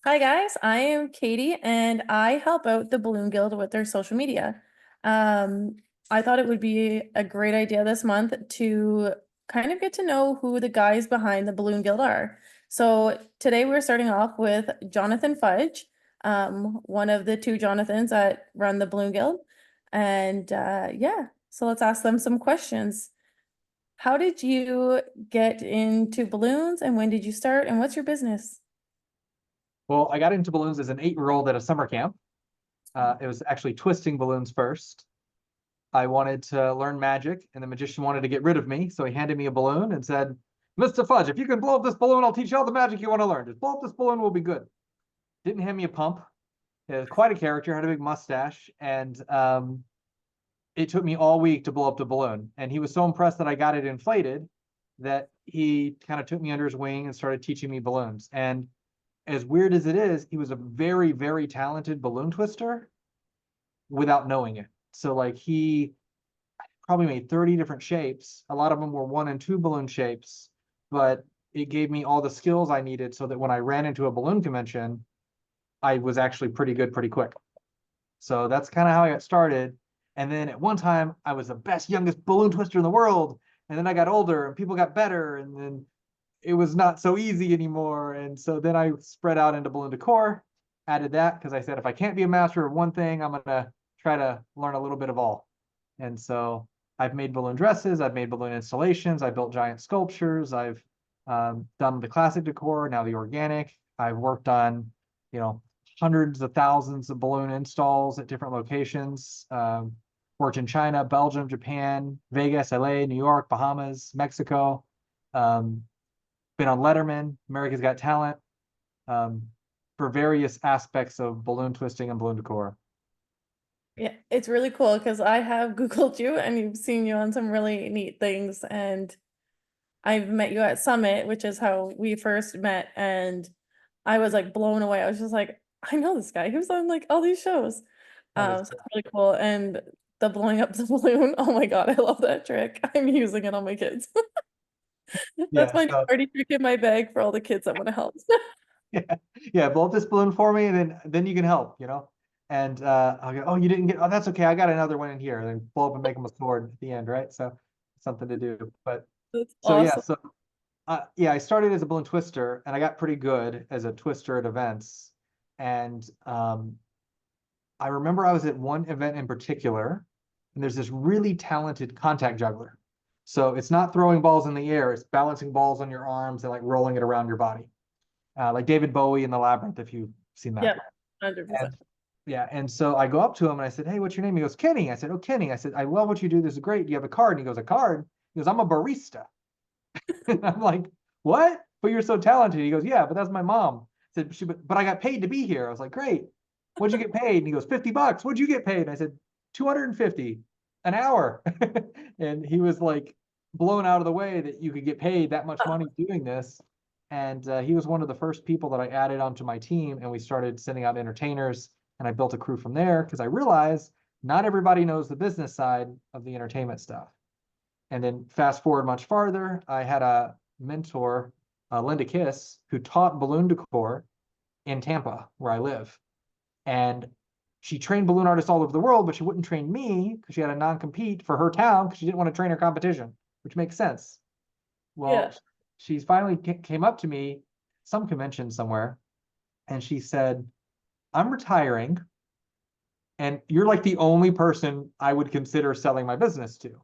Hi guys, I am Katie and I help out the Balloon Guild with their social media. Um, I thought it would be a great idea this month to kind of get to know who the guys behind the Balloon Guild are. So today we're starting off with Jonathan Fudge, one of the two Jonathans that run the Balloon Guild. And yeah, so let's ask them some questions. How did you get into balloons and when did you start and what's your business? Well, I got into balloons as an 8-year-old at a summer camp. It was actually twisting balloons first. I wanted to learn magic, and the magician wanted to get rid of me. So he handed me a balloon and said, Mr. Fudge, if you can blow up this balloon, I'll teach you all the magic you want to learn. Just blow up this balloon, we'll be good. Didn't hand me a pump. It was quite a character, had a big mustache, and it took me all week to blow up the balloon. And he was so impressed that I got it inflated that he kind of took me under his wing and started teaching me balloons. And as weird as it is, he was a very, very talented balloon twister without knowing it. So like he probably made 30 different shapes. A lot of them were 1 and 2 balloon shapes, but it gave me all the skills I needed so that when I ran into a balloon convention, I was actually pretty good pretty quick. So that's kind of how I got started. And then at one time, I was the best, youngest balloon twister in the world. And then I got older and people got better. And then it was not so easy anymore. And so then I spread out into balloon decor, added that because I said, if I can't be a master of one thing, I'm going to try to learn a little bit of all. And so I've made balloon dresses, I've made balloon installations, I built giant sculptures, I've done the classic decor, now the organic. I've worked on, you know, hundreds of thousands of balloon installs at different locations. Worked in China, Belgium, Japan, Vegas, LA, New York, Bahamas, Mexico. Um, been on Letterman, America's Got Talent, um, for various aspects of balloon twisting and balloon decor. Yeah, it's really cool because I have Googled you and you've seen you on some really neat things. And I've met you at Summit, which is how we first met. And I was like blown away. I was just like, I know this guy who's on like all these shows. That is So it's really cool. And the blowing up the balloon, oh my God, I love that trick. I'm using it on my kids. That's yeah. my new So party trick in my bag for all the kids that want to help. yeah, yeah. Blow up this balloon for me, and then you can help. And I'll go. Oh, you didn't get. Oh, that's okay. I got another one in here. And then blow up and make them a sword at the end, right? So something to do. But That's so yeah. awesome. So yeah, I started as a balloon twister, and I got pretty good as a twister at events. And I remember I was at one event in particular, and there's this really talented contact juggler. So it's not throwing balls in the air; it's balancing balls on your arms and like rolling it around your body, like David Bowie in the Labyrinth, if you've seen that. Yeah, 100%. And yeah, and so I go up to him and I said, "Hey, what's your name?" He goes, "Kenny." I said, "Oh, Kenny." I said, "I love what you do. This is great. Do you have a card?" And he goes, "A card?" He goes, "I'm a barista." And I'm like, "What? But you're so talented." He goes, "Yeah, but that's my mom." I said, but I got paid to be here." I was like, "Great. What'd you get paid?" And he goes, $50. "What'd you get paid?" And I said, 250 an hour. And he was like blown out of the way that you could get paid that much money doing this. And he was one of the first people that I added onto my team, and we started sending out entertainers. And I built a crew from there because I realized not everybody knows the business side of the entertainment stuff. And then fast forward much farther, I had a mentor, Linda Kiss, who taught balloon decor in Tampa, where I live. And she trained balloon artists all over the world, but she wouldn't train me because she had a non-compete for her town because she didn't want to train her competition, which makes sense. Yeah. Well, she finally came up to me, some convention somewhere, and she said, "I'm retiring, and you're like the only person I would consider selling my business to."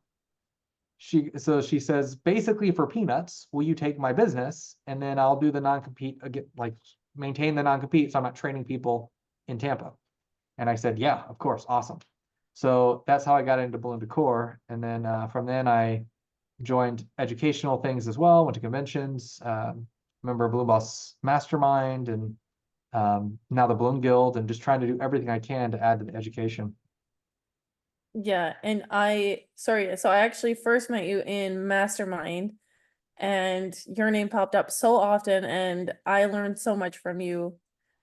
She says, basically for peanuts, will you take my business and then I'll do the non-compete again, like maintain the non-compete so I'm not training people in Tampa. And I said, yeah, of course, awesome. So that's how I got into balloon decor. And then from then I joined educational things as well, went to conventions, member of Balloon Boss Mastermind, and now the Balloon Guild, and just trying to do everything I can to add to the education. Yeah, and sorry, so I actually first met you in Mastermind and your name popped up so often and I learned so much from you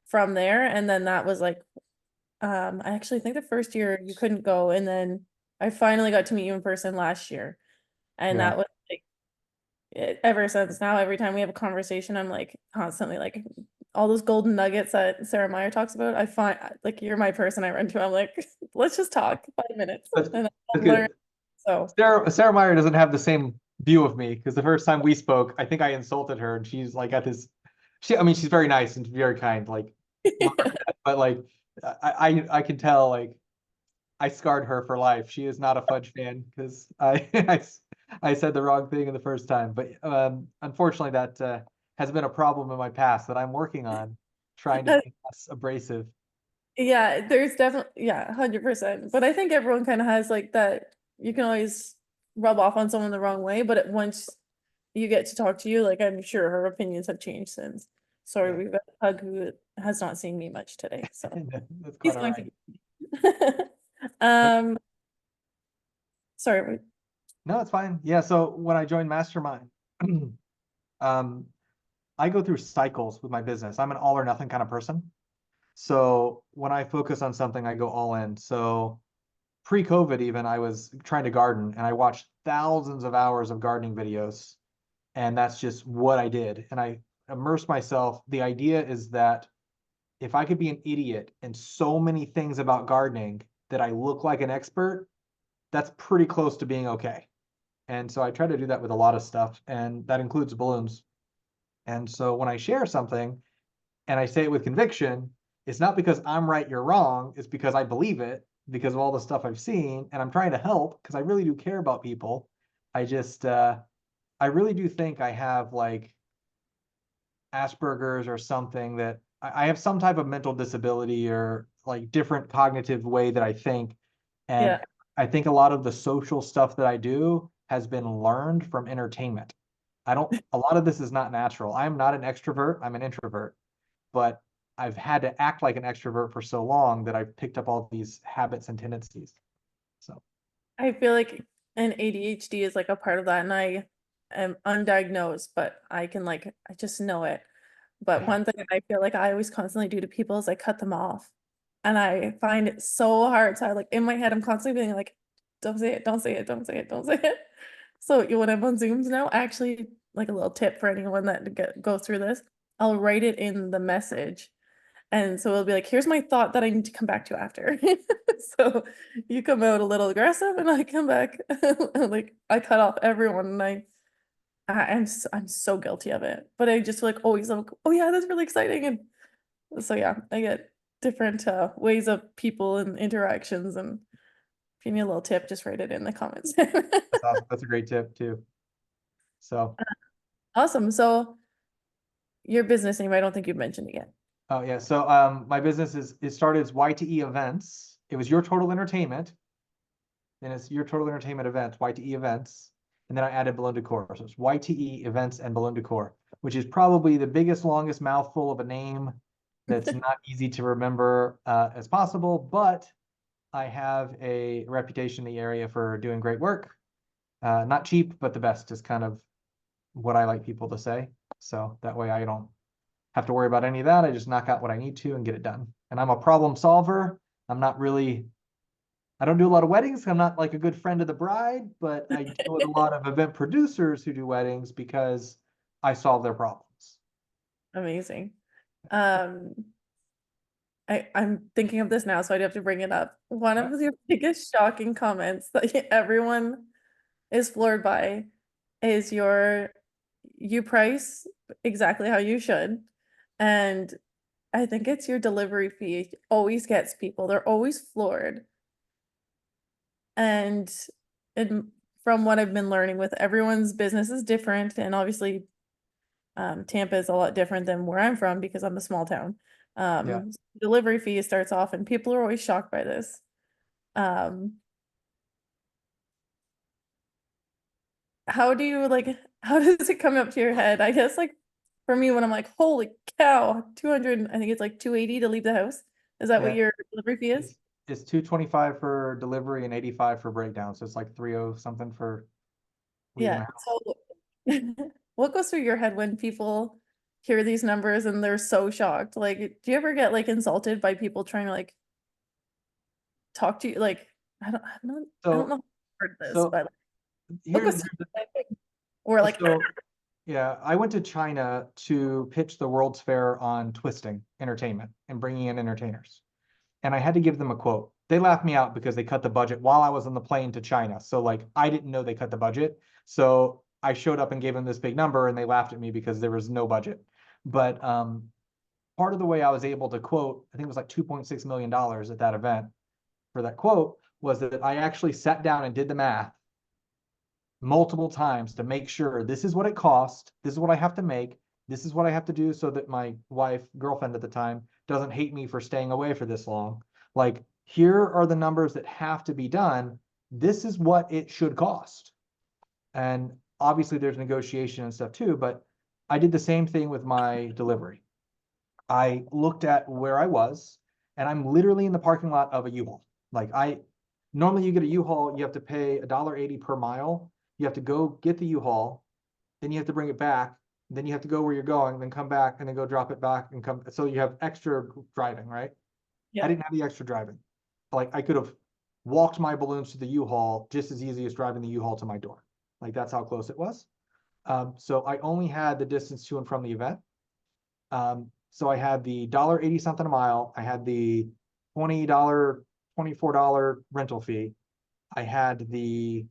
from there. And then that was like, I actually think the first year you couldn't go and then I finally got to meet you in person last year. And Yeah. that was like ever since now, every time we have a conversation, I'm like constantly like all those golden nuggets that Sarah Meyer talks about. I find like you're my person I run to. I'm like, let's just talk 5 minutes That's, and I'll that's learn. good. So Sarah Meyer doesn't have the same view of me because the first time we spoke, I think I insulted her, and she's like got this. I mean, she's very nice and very kind, like, but like, I can tell, like, I scarred her for life. She is not a Fudge fan because I said the wrong thing in the first time. But unfortunately, that has been a problem in my past that I'm working on, trying to be less abrasive. yeah, there's definitely, yeah, 100%. But I think everyone kind of has like that. You can always rub off on someone the wrong way, but once you get to talk to you, like I'm sure her opinions have changed since. Sorry, Yeah, we've got a Hug who has not seen me much today, so that's he's quite all going right. to. But Um, sorry, no, it's fine. Yeah, so when I joined Mastermind, um, I go through cycles with my business. I'm an all or nothing kind of person. So when I focus on something, I go all in. So pre-COVID, even I was trying to garden and I watched thousands of hours of gardening videos. And that's just what I did. And I immersed myself. The idea is that if I could be an idiot in so many things about gardening that I look like an expert, that's pretty close to being okay. And so I try to do that with a lot of stuff, and that includes balloons. And so when I share something and I say it with conviction, it's not because I'm right, you're wrong. It's because I believe it because of all the stuff I've seen, and I'm trying to help because I really do care about people. I just, I really do think I have like Asperger's or something that I have some type of mental disability or like different cognitive way that I think. And yeah. I think a lot of the social stuff that I do has been learned from entertainment. A lot of this is not natural. I'm not an extrovert, I'm an introvert, but I've had to act like an extrovert for so long that I've picked up all these habits and tendencies. So, I feel like an ADHD is like a part of that, and I am undiagnosed, but I can like I just know it. But one thing I feel like I always constantly do to people is I cut them off. And I find it so hard. So I like in my head, I'm constantly being like, don't say it, don't say it, don't say it, don't say it. So when I'm on Zooms now, actually like a little tip for anyone that goes through this, I'll write it in the message. And so it'll be like, here's my thought that I need to come back to after. So you come out a little aggressive and I come back like I cut off everyone and I'm so guilty of it. But I just like always like, oh yeah, that's really exciting. And so yeah, I get different ways of people and interactions. And if you need a little tip, just write it in the comments. that's awesome. That's a great tip too. So, Awesome. So your business name, I don't think you've mentioned it yet. oh yeah. So my business it started as YTE Events. It was Your Total Entertainment. Then it's Your Total Entertainment Events, YTE Events. And then I added Balloon Decor. So it's YTE Events and Balloon Decor, which is probably the biggest, longest mouthful of a name that's not easy to remember as possible, but I have a reputation in the area for doing great work. Not cheap, but the best is kind of what I like people to say. So that way I don't have to worry about any of that. I just knock out what I need to and get it done. And I'm a problem solver. I'm not really, I don't do a lot of weddings. I'm not like a good friend of the bride, but I deal with a lot of event producers who do weddings because I solve their problems. Amazing. Um, I'm thinking of this now, so I'd have to bring it up. One Right. of your biggest shocking comments that everyone is floored by is you price exactly how you should. And I think it's your delivery fee always gets people. They're always floored. And and from what I've been learning with everyone's business is different. And obviously Tampa is a lot different than where I'm from because I'm a small town. Yeah. Delivery fee starts off and people are always shocked by this. Um, how do you like how does it come up to your head? I guess like for me when I'm like, holy cow, 200, I think it's like 280 to leave the house. Is that what Yeah. your delivery fee is? It's, it's 225 for delivery and 85 for breakdown. So it's like 30 something for leaving Yeah. the house. So what goes through your head when people hear these numbers and they're so shocked? Like, do you ever get like insulted by people trying to like talk to you? Like, I don't know So how to word this, so but what here's goes through your head? Or like, so Yeah, I went to China to pitch the World's Fair on twisting entertainment and bringing in entertainers. And I had to give them a quote. They laughed me out because they cut the budget while I was on the plane to China. So like I didn't know they cut the budget. So I showed up and gave them this big number and they laughed at me because there was no budget. But part of the way I was able to quote, I think it was like $2.6 million at that event for that quote, was that I actually sat down and did the math multiple times to make sure this is what it cost, this is what I have to make, this is what I have to do so that my wife, girlfriend at the time, doesn't hate me for staying away for this long. Like, here are the numbers that have to be done. This is what it should cost. And obviously there's negotiation and stuff too, but I did the same thing with my delivery. I looked at where I was, and I'm literally in the parking lot of a U-Haul. Like normally you get a U-Haul, you have to pay $1.80 per mile. You have to go get the U-Haul, then you have to bring it back, then you have to go where you're going, then come back and then go drop it back and come. So you have extra driving, right? I Yeah. didn't have the extra driving. Like I could have walked my balloons to the U-Haul just as easy as driving the U-Haul to my door. Like that's how close it was. So I only had the distance to and from the event. So I had the $1.80 something a mile. I had the $20, $24 rental fee. I had the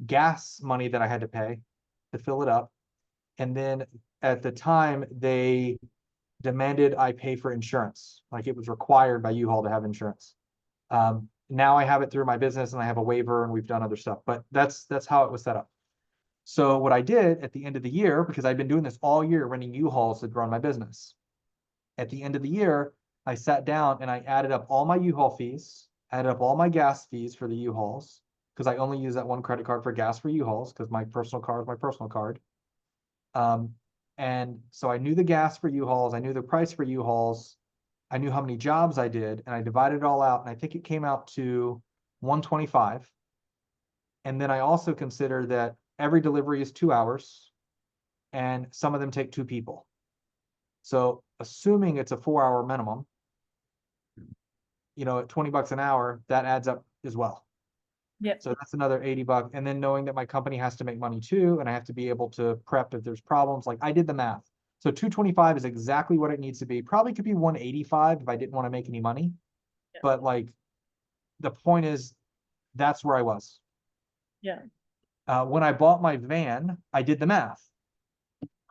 gas money that I had to pay to fill it up. And then at the time, they demanded I pay for insurance. Like it was required by U-Haul to have insurance. Now I have it through my business and I have a waiver and we've done other stuff, but that's how it was set up. So what I did at the end of the year, because I've been doing this all year, renting U-Hauls to run my business. At the end of the year, I sat down and I added up all my U-Haul fees, added up all my gas fees for the U-Hauls, because I only use that one credit card for gas for U-Hauls, because my personal card is my personal card. And so I knew the gas for U-Hauls, I knew the price for U-Hauls, I knew how many jobs I did, and I divided it all out, and I think it came out to 125. And then I also consider that every delivery is 2 hours, and some of them take two people. So assuming it's a 4 hour minimum, at $20 an hour, that adds up as well. Yep. So that's another $80. And then knowing that my company has to make money too, and I have to be able to prep if there's problems, like I did the math. So 225 is exactly what it needs to be. Probably could be 185 if I didn't want to make any money. Yeah. But like the point is, that's where I was. Yeah. When I bought my van, I did the math.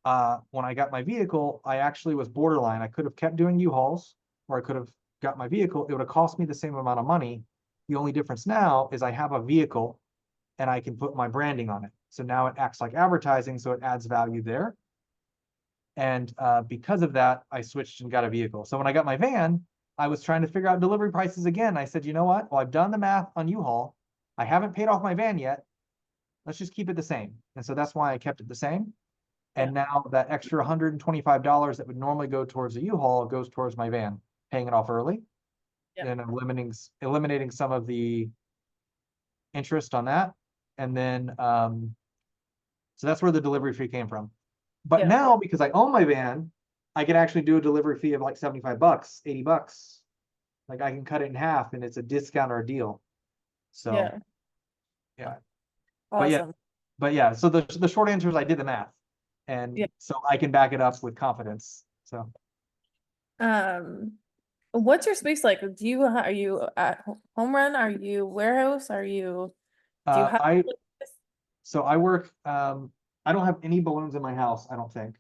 When I got my vehicle, I actually was borderline. I could have kept doing U-Hauls, or I could have got my vehicle. It would have cost me the same amount of money. The only difference now is I have a vehicle and I can put my branding on it. So now it acts like advertising, so it adds value there. And because of that, I switched and got a vehicle. So when I got my van, I was trying to figure out delivery prices again. I said, you know what? Well, I've done the math on U-Haul. I haven't paid off my van yet. Let's just keep it the same. And so that's why I kept it the same. And now that extra $125 that would normally go towards a U-Haul goes towards my van, paying it off early. Yeah. And eliminating some of the interest on that. And then, so that's where the delivery fee came from. But Yeah. now, because I own my van, I can actually do a delivery fee of like $75, $80. Like I can cut it in half and it's a discount or a deal. So Yeah. yeah. Awesome. But yeah, so the short answer is I did the math. And Yeah. so I can back it up with confidence. So What's your space like? Are you at home run? Are you warehouse? Do you have I work, I don't have any balloons in my house, I don't think.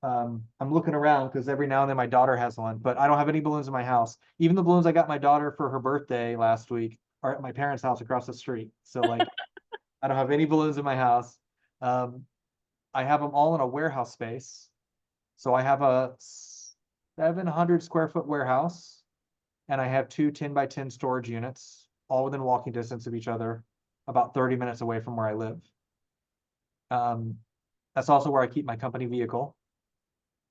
I'm looking around because every now and then my daughter has one, but I don't have any balloons in my house. Even the balloons I got my daughter for her birthday last week are at my parents' house across the street. So like, I don't have any balloons in my house. I have them all in a warehouse space. So I have a 700 square foot warehouse, and I have two 10 by 10 storage units, all within walking distance of each other, about 30 minutes away from where I live. That's also where I keep my company vehicle.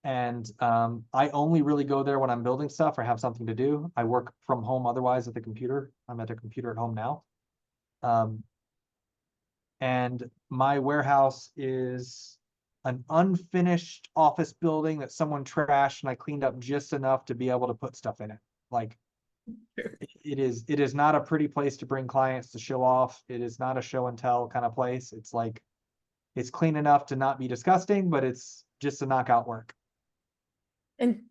And I only really go there when I'm building stuff or have something to do. I work from home otherwise at the computer. I'm at a computer at home now. And my warehouse is an unfinished office building that someone trashed and I cleaned up just enough to be able to put stuff in it. Like it is not a pretty place to bring clients to show off. It is not a show and tell kind of place. It's like It's clean enough to not be disgusting, but it's just to knock out work. And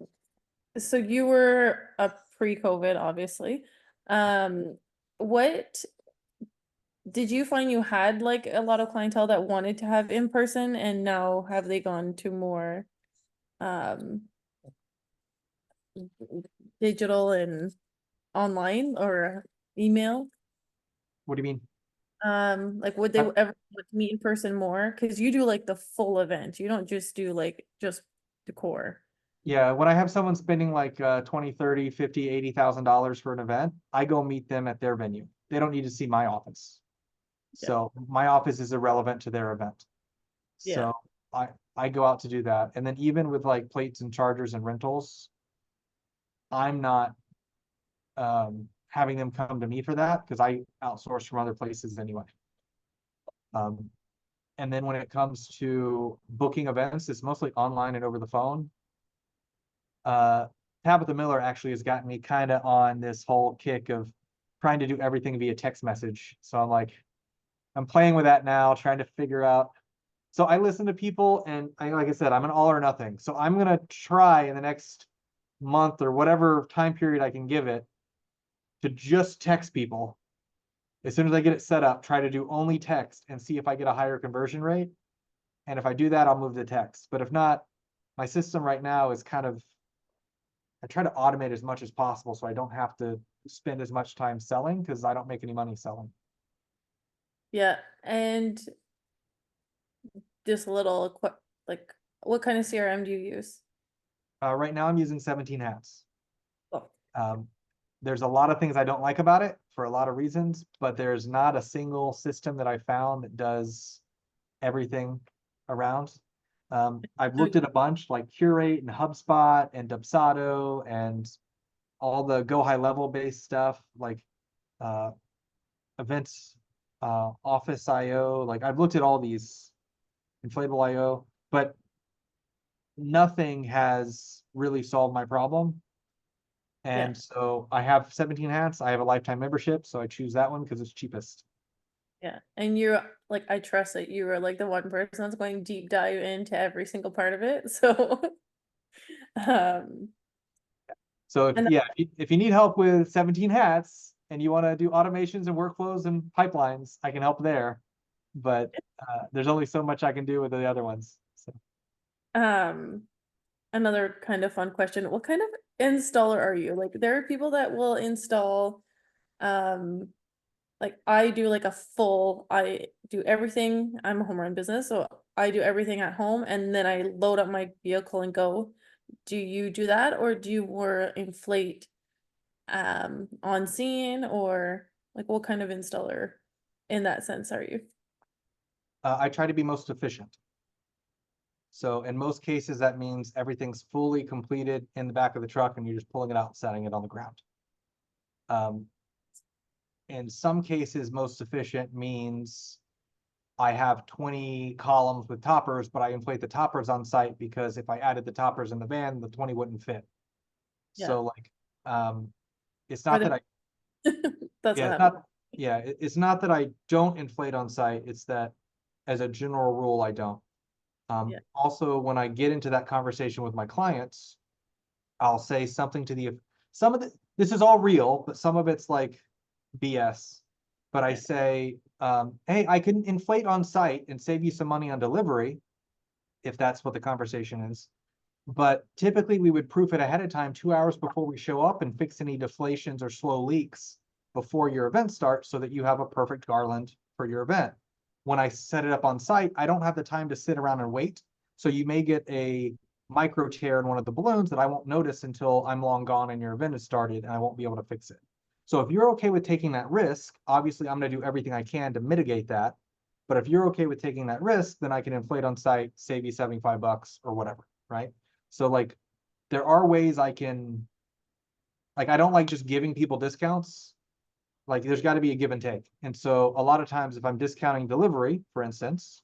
so you were a pre-COVID, obviously. What did you find you had like a lot of clientele that wanted to have in person, and now have they gone to more um digital and online or email? What do you mean? Like would they Uh, ever like meet in person more? Because you do like the full event. You don't just do like just decor. Yeah, when I have someone spending like 20, 30, 50, $80,000 for an event, I go meet them at their venue. They don't need to see my office. Yeah. So my office is irrelevant to their event. Yeah. So I I go out to do that. And then even with like plates and chargers and rentals, I'm not having them come to me for that because I outsource from other places anyway. Um, and then when it comes to booking events, it's mostly online and over the phone. uh, Tabitha Miller actually has gotten me kind of on this whole kick of trying to do everything via text message. So I'm like, I'm playing with that now, trying to figure out. So I listen to people, and like I said, I'm an all or nothing. So I'm gonna try in the next month or whatever time period I can give it to just text people. As soon as I get it set up, try to do only text and see if I get a higher conversion rate. And if I do that, I'll move to text. But if not, my system right now is kind of, I try to automate as much as possible so I don't have to spend as much time selling because I don't make any money selling. Yeah. And just a little like what kind of CRM do you use? Right now I'm using 17 hats. Oh, Um, there's a lot of things I don't like about it for a lot of reasons, but there's not a single system that I found that does everything around. I've so looked at a bunch like Curate and HubSpot and Dubsado and all the go high level based stuff like uh, events, Office IO. Like I've looked at all these inflatable IO, but nothing has really solved my problem. yeah. And so I have 17 hats. I have a lifetime membership, so I choose that one because it's cheapest. Yeah. And you're like, I trust that you are like the one person that's going deep dive into every single part of it. So, um, So and if you need help with 17 hats and you want to do automations and workflows and pipelines, I can help there. But there's only so much I can do with the other ones. So um, another kind of fun question. What kind of installer are you? Like, there are people that will install, um, like I do like a full, I do everything. I'm a home run business, so I do everything at home and then I load up my vehicle and go. Do you do that, or do you more inflate on scene, or like what kind of installer in that sense are you? I try to be most efficient. So in most cases, that means everything's fully completed in the back of the truck and you're just pulling it out and setting it on the ground. Um, in some cases, most efficient means I have 20 columns with toppers, but I inflate the toppers on site because if I added the toppers in the van, the 20 wouldn't fit. Yeah. So like, it's Or not the that I, that's yeah, what happened. it's not that I don't inflate on site. It's that as a general rule, I don't. Yeah. Also, when I get into that conversation with my clients, I'll say something to the, some of the, this is all real, but some of it's like BS. But I Yeah. say, hey, I can inflate on site and save you some money on delivery, if that's what the conversation is. But typically we would proof it ahead of time 2 hours before we show up and fix any deflations or slow leaks before your event starts so that you have a perfect garland for your event. When I set it up on site, I don't have the time to sit around and wait. So you may get a micro tear in one of the balloons that I won't notice until I'm long gone and your event has started and I won't be able to fix it. So if you're okay with taking that risk, obviously I'm going to do everything I can to mitigate that. But if you're okay with taking that risk, then I can inflate on site, save you 75 bucks or whatever, right? So like there are ways I can, like I don't like just giving people discounts. Like there's got to be a give and take. And so a lot of times if I'm discounting delivery, for instance,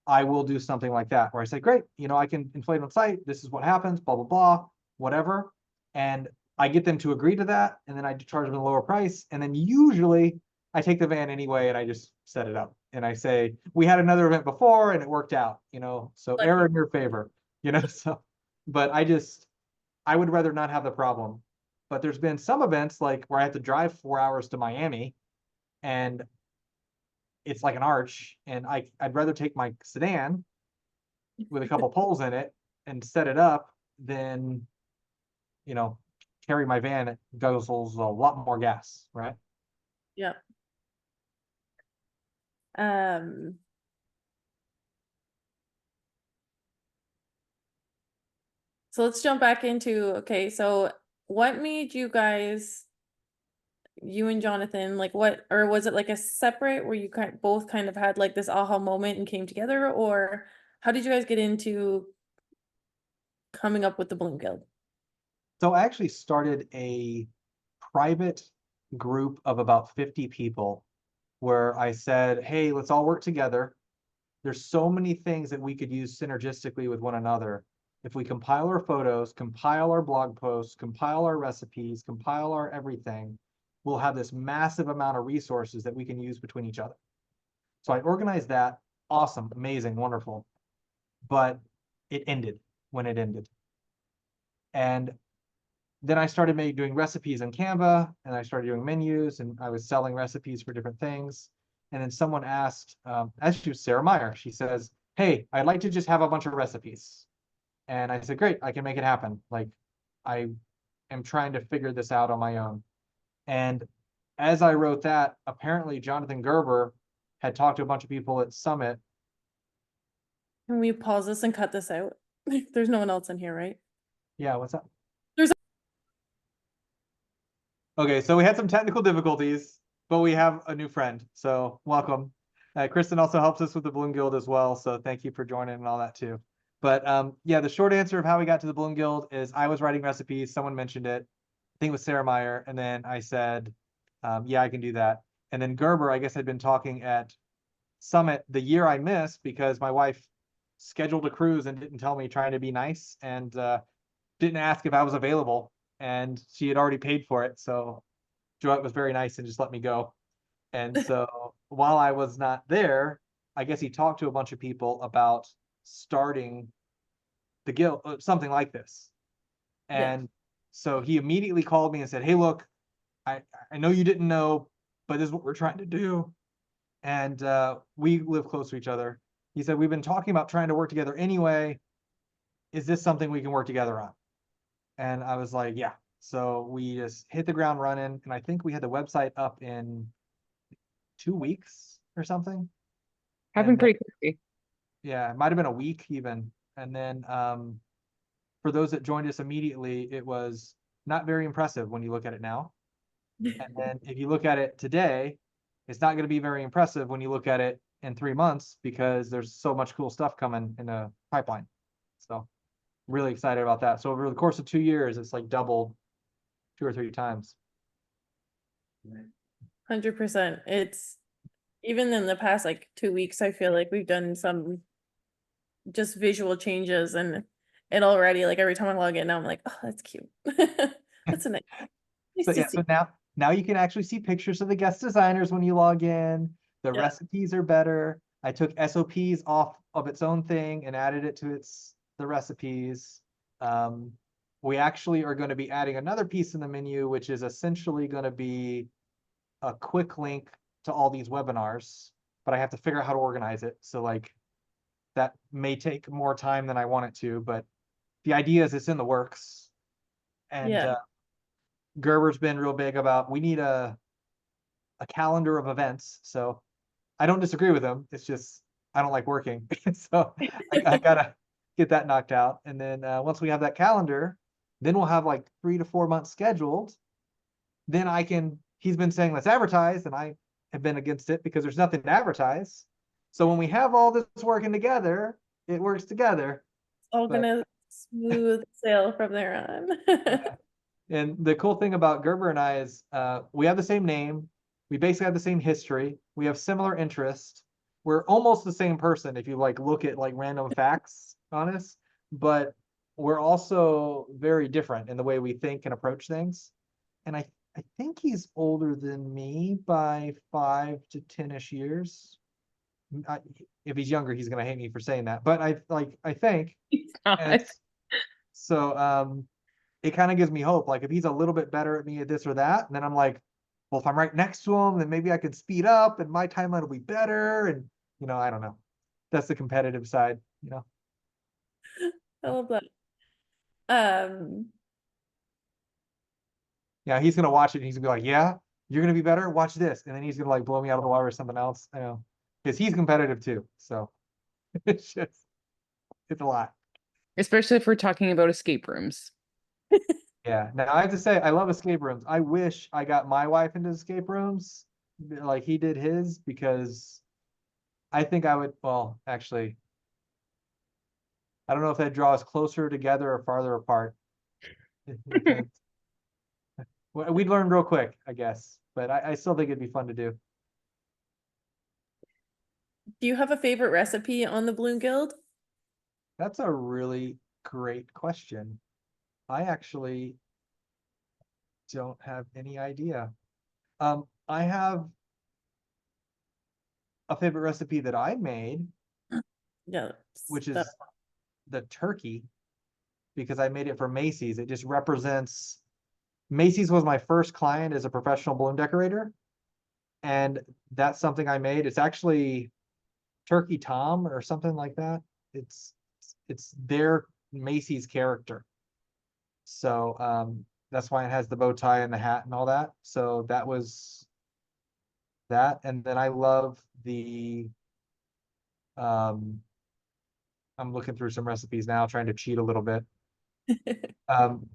I will do something like that where I say, great, I can inflate on site. This is what happens, blah, blah, blah, whatever. And I get them to agree to that. And then I charge them a lower price. And then usually I take the van anyway and I just set it up. And I say, we had another event before and it worked out, so Like, error in your favor, so, but I would rather not have the problem. But there's been some events like where I have to drive 4 hours to Miami and it's like an arch and I'd rather take my sedan with a couple poles in it and set it up than, you know, carry my van. It guzzles a lot more gas, right? yeah. Um, so let's jump back into, okay, so what made you guys, you and Jonathan, like what, or was it like a separate where you both kind of had like this aha moment and came together, or how did you guys get into coming up with the Bloom Guild? So I actually started a private group of about 50 people where I said, hey, let's all work together. There's so many things that we could use synergistically with one another. If we compile our photos, compile our blog posts, compile our recipes, compile our everything, we'll have this massive amount of resources that we can use between each other. So I organized that. Awesome, amazing, wonderful. But it ended when it ended. And then I started doing recipes in Canva and I started doing menus and I was selling recipes for different things. And then someone asked, actually Sarah Meyer, she says, hey, I'd like to just have a bunch of recipes. And I said, great, I can make it happen. Like I am trying to figure this out on my own. And as I wrote that, apparently Jonathan Gerber had talked to a bunch of people at Summit. Can we pause this and cut this out? There's no one else in here, right? Yeah, what's up? There's Okay, so we had some technical difficulties, but we have a new friend. So welcome. Kristen also helps us with the Balloon Guild as well. So thank you for joining and all that too. But yeah, the short answer of how we got to the Balloon Guild is I was writing recipes. Someone mentioned it. I think it was Sarah Meyer. And then I said, yeah, I can do that. And then Gerber, I guess, had been talking at Summit the year I missed because my wife scheduled a cruise and didn't tell me, trying to be nice, and didn't ask if I was available. And she had already paid for it. So Joette was very nice and just let me go. And so while I was not there, I guess he talked to a bunch of people about starting the guild, something like this. yeah. And so he immediately called me and said, hey, look, I know you didn't know, but this is what we're trying to do. And we live close to each other. He said, we've been talking about trying to work together anyway. Is this something we can work together on? And I was like, yeah. So we just hit the ground running. And I think we had the website up in 2 weeks or something. Happened And then, pretty quickly. yeah, it might have been a week even. And then for those that joined us immediately, it was not very impressive when you look at it now. And then if you look at it today, it's not going to be very impressive when you look at it in 3 months because there's so much cool stuff coming in the pipeline. So really excited about that. So over the course of 2 years, it's like doubled 2 or 3 times. 100%. It's even in the past like 2 weeks, I feel like we've done some just visual changes, and it already, like every time I log in now, I'm like, oh, that's cute. That's a nice So to yeah, see. so now you can actually see pictures of the guest designers when you log in. The Yeah. recipes are better. I took SOPs off of its own thing and added it to the recipes. We actually are going to be adding another piece in the menu, which is essentially going to be a quick link to all these webinars, but I have to figure out how to organize it. So like that may take more time than I want it to, but the idea is it's in the works. And Yeah. Gerber's been real big about we need a calendar of events. So I don't disagree with him. It's just I don't like working. So I gotta get that knocked out. And then once we have that calendar, then we'll have like 3 to 4 months scheduled. Then he's been saying let's advertise, and I have been against it because there's nothing to advertise. So when we have all this working together, it works together. All But gonna smooth sail from there on. yeah. And the cool thing about Gerber and I is we have the same name. We basically have the same history. We have similar interests. We're almost the same person if you like look at like random facts on us, but we're also very different in the way we think and approach things. And I think he's older than me by 5 to 10-ish years. I, if he's younger, he's gonna hate me for saying that, but I think, It's and not. it kind of gives me hope. Like if he's a little bit better at me at this or that, and then I'm like, well, if I'm right next to him, then maybe I could speed up and my timeline will be better. And I don't know. That's the competitive side. I love that. Um, Yeah, he's gonna watch it and he's gonna be like, yeah, you're gonna be better. Watch this, and then he's gonna like blow me out of the water or something else. I know, because he's competitive too. So it's a lot. Especially if we're talking about escape rooms. Yeah. Now I have to say, I love escape rooms. I wish I got my wife into escape rooms like he did his, because I think I would, well, actually, I don't know if that draw us closer together or farther apart. We'd learn real quick, I guess, but I still think it'd be fun to do. do you have a favorite recipe on the Balloon Guild? That's a really great question. I actually don't have any idea. I have a favorite recipe that I made, Yeah, which that is the turkey, because I made it for Macy's. It just represents, Macy's was my first client as a professional balloon decorator. And that's something I made. It's actually Turkey Tom or something like that. It's it's their Macy's character. So that's why it has the bow tie and the hat and all that. So that was that. And then I love the um I'm looking through some recipes now, trying to cheat a little bit. Um,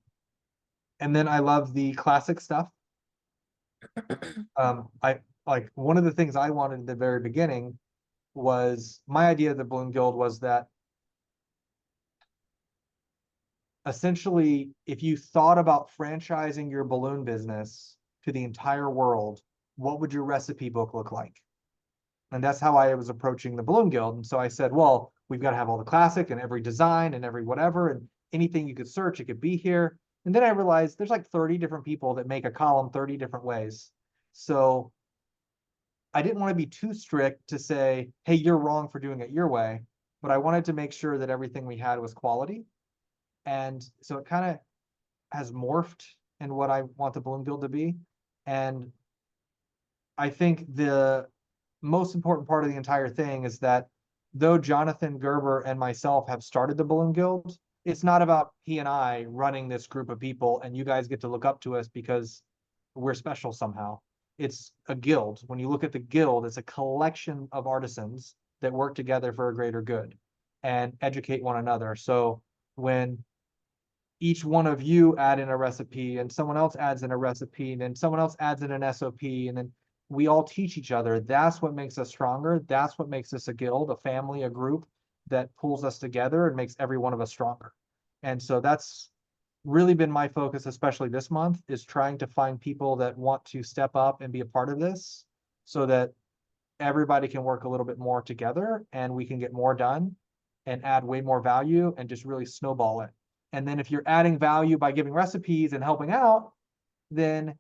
and then I love the classic stuff. I like one of the things I wanted at the very beginning was my idea of the Balloon Guild was that essentially, if you thought about franchising your balloon business to the entire world, what would your recipe book look like? And that's how I was approaching the Balloon Guild. And so I said, well, we've got to have all the classic and every design and every whatever, and anything you could search, it could be here. And then I realized there's like 30 different people that make a column 30 different ways. So I didn't want to be too strict to say, hey, you're wrong for doing it your way, but I wanted to make sure that everything we had was quality. And so it kind of has morphed in what I want the Balloon Guild to be. And I think the most important part of the entire thing is that though Jonathan Gerber and myself have started the Balloon Guild, it's not about he and I running this group of people and you guys get to look up to us because we're special somehow. It's a guild. When you look at the guild, it's a collection of artisans that work together for a greater good and educate one another. So when each one of you add in a recipe and someone else adds in a recipe and then someone else adds in an SOP and then we all teach each other. That's what makes us stronger. That's what makes us a guild, a family, a group that pulls us together and makes every one of us stronger. And so that's really been my focus, especially this month, is trying to find people that want to step up and be a part of this so that everybody can work a little bit more together and we can get more done and add way more value and just really snowball it. And then if you're adding value by giving recipes and helping out, then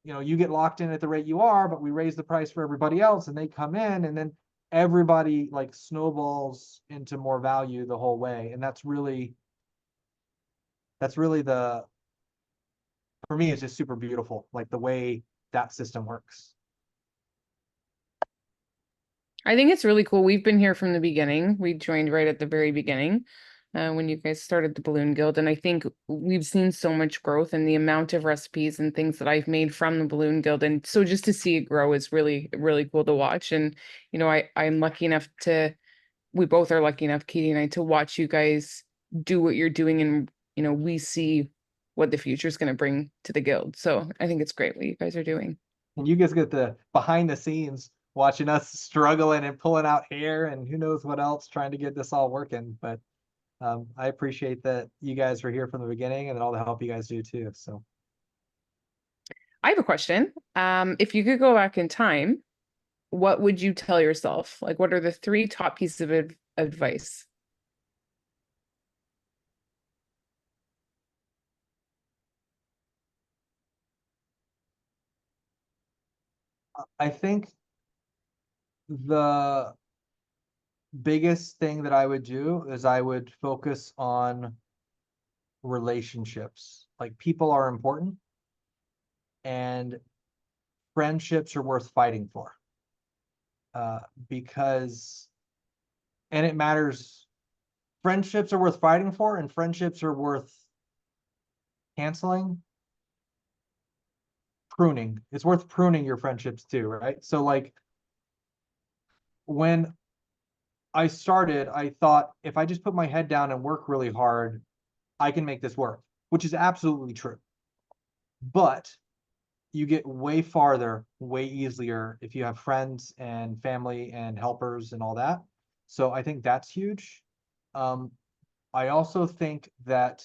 you get locked in at the rate you are, but we raise the price for everybody else and they come in and then everybody like snowballs into more value the whole way. And that's really for me, it's just super beautiful, like the way that system works. I think it's really cool. We've been here from the beginning. We joined right at the very beginning, when you guys started the Balloon Guild. And I think we've seen so much growth in the amount of recipes and things that I've made from the Balloon Guild. And so just to see it grow is really, really cool to watch. And, I'm lucky enough we both are lucky enough, Katie and I, to watch you guys do what you're doing. And, we see what the future is going to bring to the guild. So I think it's great what you guys are doing. And you guys get the behind the scenes watching us struggling and pulling out hair and who knows what else trying to get this all working. But I appreciate that you guys were here from the beginning and all the help you guys do too. So I have a question. If you could go back in time, what would you tell yourself? Like, what are the 3 top pieces of advice? I think the biggest thing that I would do is I would focus on relationships. Like people are important and friendships are worth fighting for. Because, and it matters, friendships are worth fighting for and friendships are worth canceling. Pruning. It's worth pruning your friendships too, right? So like when I started, I thought if I just put my head down and work really hard, I can make this work, which is absolutely true. But you get way farther, way easier if you have friends and family and helpers and all that. So I think that's huge. I also think that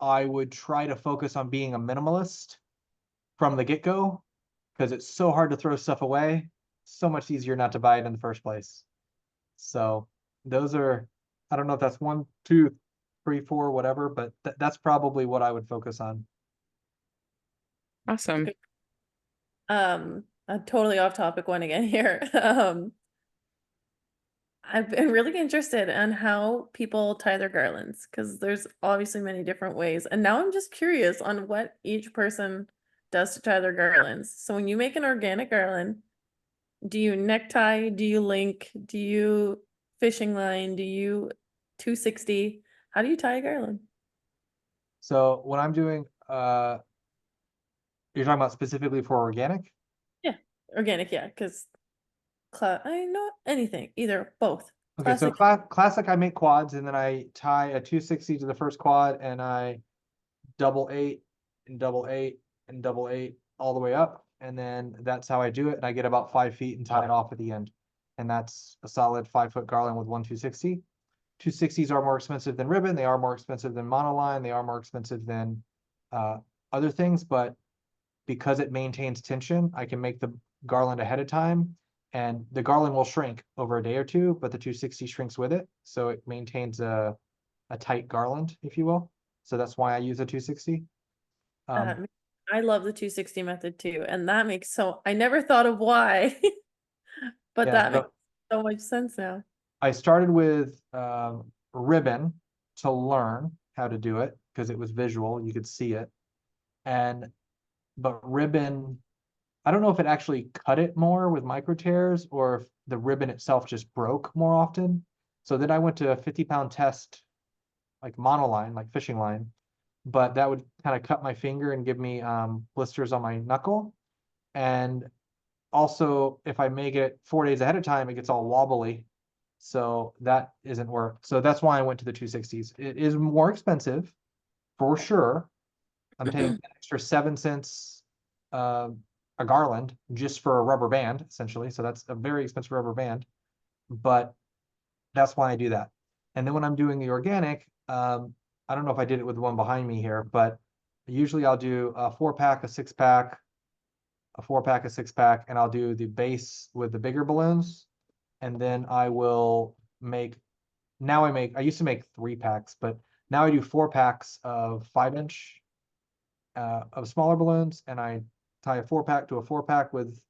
I would try to focus on being a minimalist from the get-go because it's so hard to throw stuff away. So much easier not to buy it in the first place. So those are, I don't know if that's 1, 2, 3, 4, whatever, but that's probably what I would focus on. Awesome. A totally off topic one again here. I've been really interested in how people tie their garlands because there's obviously many different ways. And now I'm just curious on what each person does to tie their garlands. So when you make an organic garland, do you necktie? Do you link? Do you fishing line? Do you 260? How do you tie a garland? So when I'm doing, you're talking about specifically for organic? Yeah, organic, yeah, because I know anything, either both. Okay, so classic, I make quads and then I tie a 260 to the first quad and I double 8 and double 8 and double 8 all the way up. And then that's how I do it. And I get about 5 feet and tie it off at the end. And that's a solid 5-foot garland with one 260. 260s are more expensive than ribbon. They are more expensive than monoline. They are more expensive than other things, but because it maintains tension, I can make the garland ahead of time and the garland will shrink over a day or two, but the 260 shrinks with it. So it maintains a tight garland, if you will. So that's why I use a 260. I love the 260 method too, and that makes I never thought of why, but Yeah, that makes so much sense now. I started with ribbon to learn how to do it because it was visual, you could see it. But ribbon, I don't know if it actually cut it more with micro tears or if the ribbon itself just broke more often. So then I went to a 50-pound test, like monoline, like fishing line, but that would kind of cut my finger and give me blisters on my knuckle. And also, if I make it 4 days ahead of time, it gets all wobbly. So that isn't work. So that's why I went to the 260s. It is more expensive for sure. I'm paying an extra 7 cents a garland just for a rubber band, essentially. So that's a very expensive rubber band, but that's why I do that. And then when I'm doing the organic, I don't know if I did it with the one behind me here, but usually I'll do a 4-pack, a 6-pack, a 4-pack, a 6-pack, and I'll do the base with the bigger balloons. And then I will make, I used to make 3-packs, but now I do 4-packs of 5-inch of smaller balloons, and I tie a 4-pack to a 4-pack with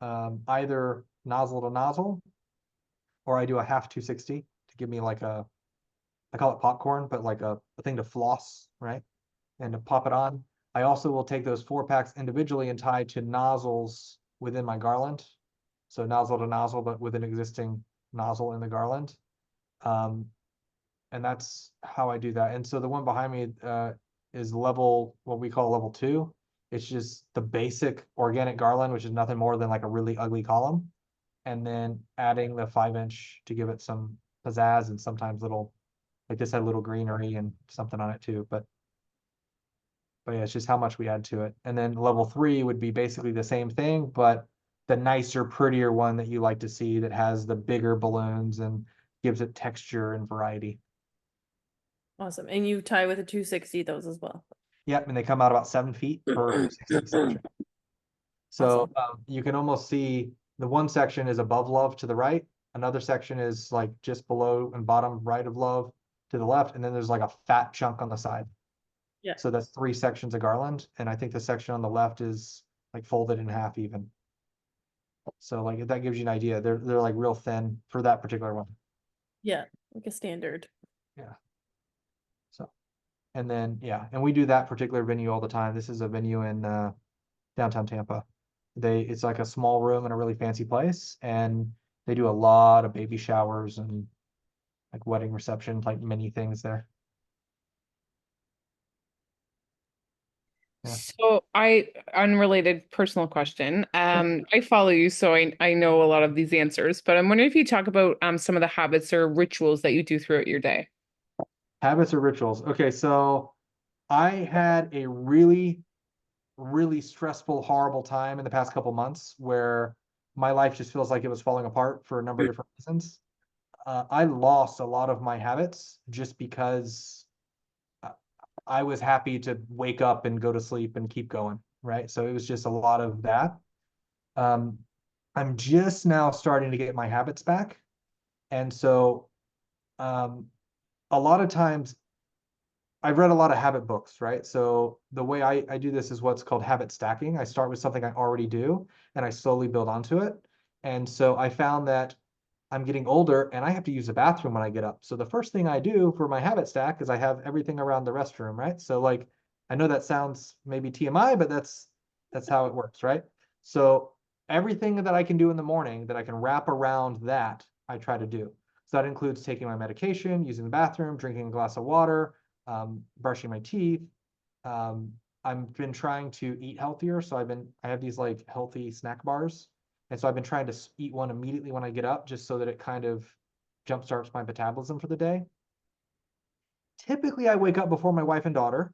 either nozzle to nozzle, or I do a half 260 to give me like I call it popcorn, but like a thing to floss, right? And to pop it on. I also will take those 4-packs individually and tie to nozzles within my garland. So nozzle to nozzle, but with an existing nozzle in the garland. And that's how I do that. And so the one behind me is level, what we call level 2. It's just the basic organic garland, which is nothing more than like a really ugly column. And then adding the 5-inch to give it some pizzazz and sometimes little, like this had a little greenery and something on it too. But yeah, it's just how much we add to it. And then level 3 would be basically the same thing, but the nicer, prettier one that you like to see that has the bigger balloons and gives it texture and variety. Awesome. And you tie with a 260 those as well. Yep, and they come out about 7 feet per 260 section. So Awesome. you can almost see the one section is above love to the right, another section is like just below and bottom right of love to the left, and then there's like a fat chunk on the side. Yeah. So that's 3 sections of garland, and I think the section on the left is like folded in half even. So like if that gives you an idea, they're like real thin for that particular one. Yeah, like a standard. So, and then yeah, and we do that particular venue all the time. This is a venue in downtown Tampa. It's like a small room in a really fancy place, and they do a lot of baby showers and like wedding reception, like many things there. Yeah. So unrelated personal question. I follow you, so I know a lot of these answers, but I'm wondering if you talk about some of the habits or rituals that you do throughout your day. Habits or rituals. Okay, so I had a really, really stressful, horrible time in the past couple months where my life just feels like it was falling apart for a number of different reasons. I lost a lot of my habits just because I was happy to wake up and go to sleep and keep going, right? So it was just a lot of that. Um, I'm just now starting to get my habits back. And so um, a lot of times I've read a lot of habit books, right? So the way I do this is what's called habit stacking. I start with something I already do and I slowly build onto it. And so I found that I'm getting older and I have to use the bathroom when I get up. So the first thing I do for my habit stack is I have everything around the restroom, right? So like I know that sounds maybe TMI, but that's how it works, right? So everything that I can do in the morning that I can wrap around that, I try to do. So that includes taking my medication, using the bathroom, drinking a glass of water, brushing my teeth. Um, I've been trying to eat healthier, so I have these like healthy snack bars, and so I've been trying to eat one immediately when I get up, just so that it kind of jumpstarts my metabolism for the day. Typically, I wake up before my wife and daughter,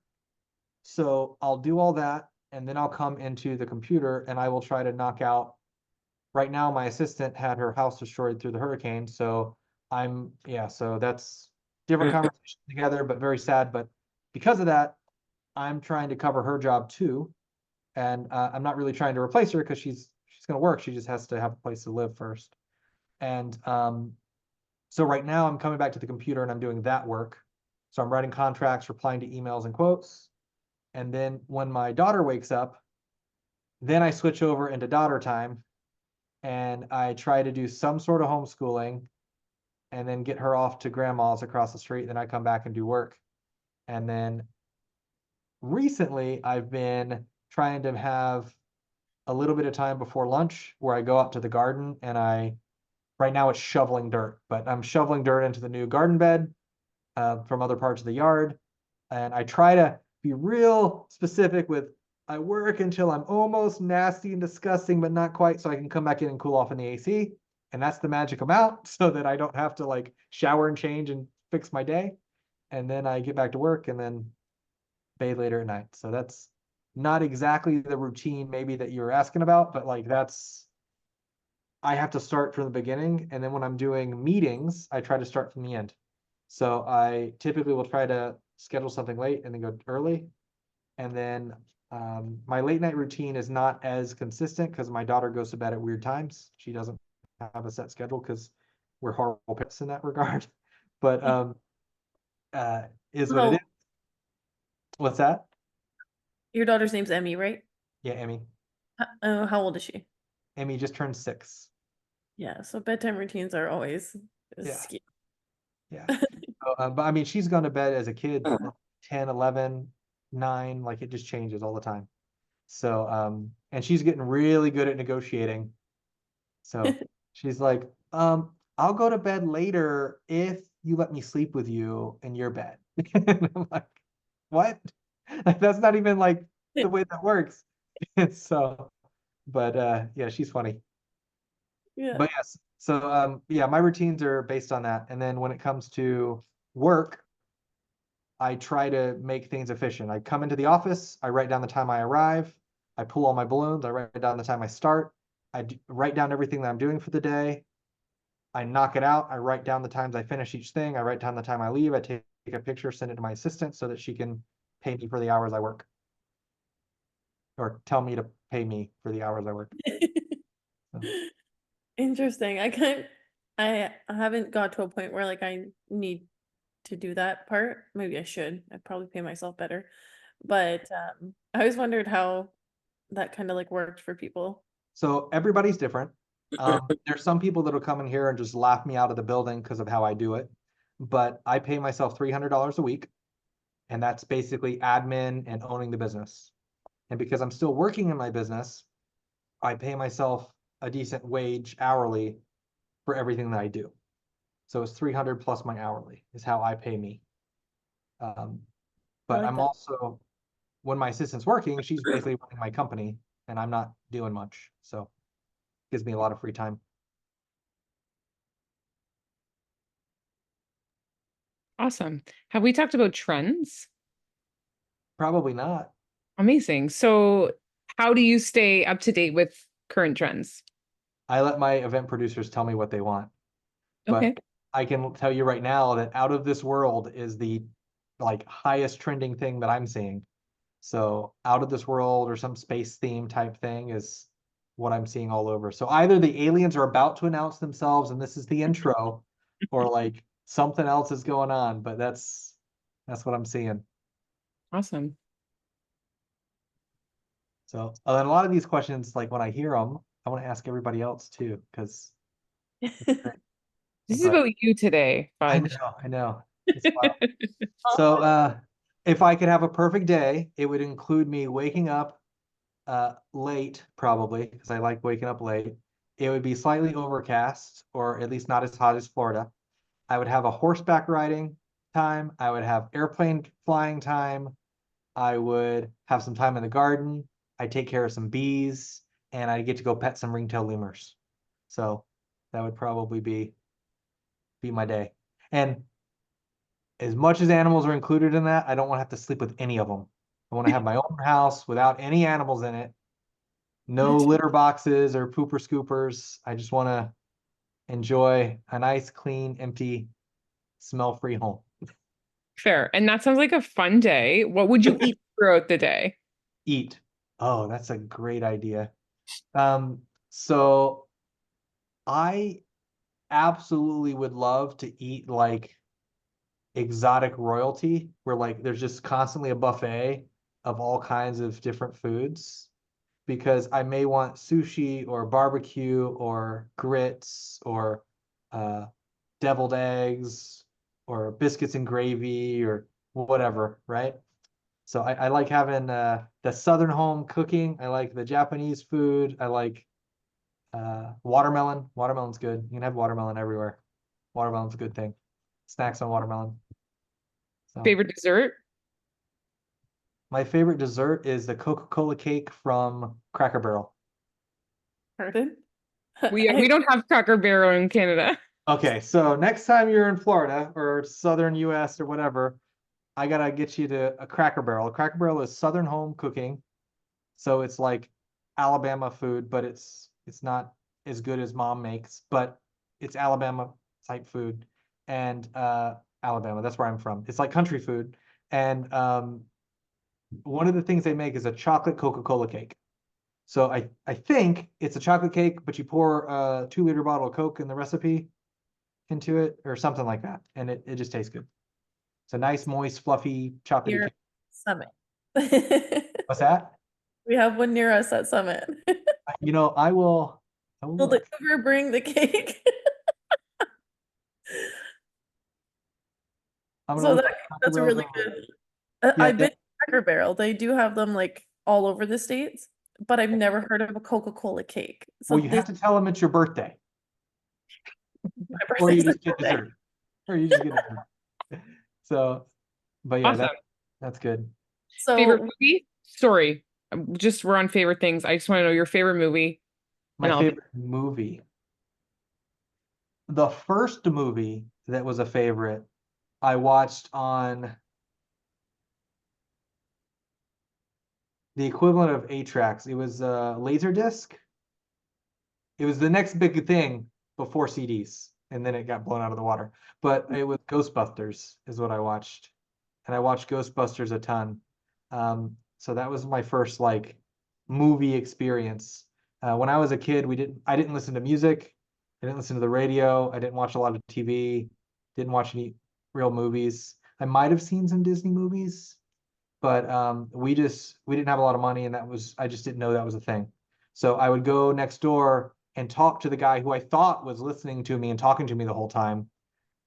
so I'll do all that, and then I'll come into the computer and I will try to knock out. Right now, my assistant had her house destroyed through the hurricane, so so that's different conversation together, but very sad. But because of that, I'm trying to cover her job too, and I'm not really trying to replace her because she's going to work. She just has to have a place to live first. And so right now I'm coming back to the computer and I'm doing that work. So I'm writing contracts, replying to emails and quotes. And then when my daughter wakes up, then I switch over into daughter time and I try to do some sort of homeschooling and then get her off to grandma's across the street. Then I come back and do work. And then recently I've been trying to have a little bit of time before lunch where I go out to the garden and right now it's shoveling dirt, but I'm shoveling dirt into the new garden bed from other parts of the yard. And I try to be real specific with I work until I'm almost nasty and disgusting, but not quite, so I can come back in and cool off in the AC. And that's the magic amount so that I don't have to like shower and change and fix my day. And then I get back to work and then bathe later at night. So that's not exactly the routine maybe that you were asking about, but like I have to start from the beginning. And then when I'm doing meetings, I try to start from the end. So I typically will try to schedule something late and then go early. And then my late night routine is not as consistent because my daughter goes to bed at weird times. She doesn't have a set schedule because we're horrible parents in that regard. But is what it is. Oh, What's that? your daughter's name's Emmy, right? Yeah, Emmy. How old is she? Emmy just turned 6. Yeah, so bedtime routines are always Yeah. skewed. Yeah. But I mean, she's gone to bed as a kid, 10, 11, 9, like it just changes all the time. So, and she's getting really good at negotiating. So she's like, I'll go to bed later if you let me sleep with you in your bed. And I'm like, what? Like, that's not even like the way that works. So, but yeah, she's funny. Yeah. But yes, so yeah, my routines are based on that. And then when it comes to work, I try to make things efficient. I come into the office, I write down the time I arrive, I pull all my balloons, I write down the time I start, write down everything that I'm doing for the day. I knock it out, I write down the times I finish each thing, I write down the time I leave, I take a picture, send it to my assistant so that she can pay me for the hours I work. Or tell me to pay me for the hours I work. So. Interesting. I haven't got to a point where like I need to do that part. Maybe I should. I'd probably pay myself better. But I always wondered how that kind of like worked for people? So everybody's different. There's some people that'll come in here and just laugh me out of the building because of how I do it. But I pay myself $300 a week, and that's basically admin and owning the business. And because I'm still working in my business, I pay myself a decent wage hourly for everything that I do. So it's 300 plus my hourly is how I pay me. But like I'm that. also, when my assistant's working, she's basically running my company and I'm not doing much. So it gives me a lot of free time. Awesome. Have we talked about trends? Probably not. Amazing. So how do you stay up to date with current trends? I let my event producers tell me what they want. But Okay. I can tell you right now that Out of This World is the like highest trending thing that I'm seeing. So Out of This World or some space theme type thing is what I'm seeing all over. So either the aliens are about to announce themselves and this is the intro, or like something else is going on, but that's what I'm seeing. Awesome. So and then a lot of these questions, like when I hear them, I want to ask everybody else too, because This is but about you today, Fudge. I know. It's wild. So if I could have a perfect day, it would include me waking up late, probably, because I like waking up late. It would be slightly overcast, or at least not as hot as Florida. I would have a horseback riding time. I would have airplane flying time. I would have some time in the garden. I'd take care of some bees, and I get to go pet some ringtail lemurs. So that would probably be my day. And as much as animals are included in that, I don't want to have to sleep with any of them. I want to have my own house without any animals in it. No litter boxes or pooper scoopers. I just want to enjoy a nice, clean, empty, smell-free home. Fair. And that sounds like a fun day. What would you eat throughout the day? Eat. Oh, that's a great idea. So I absolutely would love to eat like exotic royalty, where like there's just constantly a buffet of all kinds of different foods, because I may want sushi or barbecue or grits or uh, deviled eggs or biscuits and gravy or whatever, right? So I like having the Southern home cooking. I like the Japanese food. I like watermelon. Watermelon's good. You can have watermelon everywhere. Watermelon's a good thing. Snacks on watermelon. So Favorite dessert? my favorite dessert is the Coca-Cola cake from Cracker Barrel. Pardon? We don't have Cracker Barrel in Canada. Okay, so next time you're in Florida or Southern US or whatever, I gotta get you to a Cracker Barrel. A Cracker Barrel is Southern home cooking. So it's like Alabama food, but it's not as good as mom makes, but it's Alabama type food. And Alabama, that's where I'm from. It's like country food. And one of the things they make is a chocolate Coca-Cola cake. So I think it's a chocolate cake, but you pour a 2-liter bottle of Coke in the recipe into it or something like that. And it just tastes good. It's a nice, moist, fluffy, chocolatey Near cake. Summit. What's that? We have one near us at Summit. You know, I will Will the look. Uber bring the cake? I'm gonna So look that up Cracker that's Barrel's really on- good. Yeah, I've been to Cracker Barrel. They do have them like all over the states, but I've never heard of a Coca-Cola cake. So well, you this have to tell them it's your birthday, my or you birthday's just get Sunday. dessert, or you just get dessert. So, but yeah, Awesome. that's good. Favorite So movie? Sorry. Just we're on favorite things. I just want to know your favorite movie. My And I'll favorite movie. The first movie that was a favorite, I watched on the equivalent of 8 tracks. It was Laserdisc. It was the next big thing before CDs, and then it got blown out of the water. But it was Ghostbusters is what I watched, and I watched Ghostbusters a ton. So that was my first like movie experience. When I was a kid, I didn't listen to music, I didn't listen to the radio, I didn't watch a lot of TV, didn't watch any real movies. I might have seen some Disney movies, but we didn't have a lot of money, and I just didn't know that was a thing. So I would go next door and talk to the guy who I thought was listening to me and talking to me the whole time,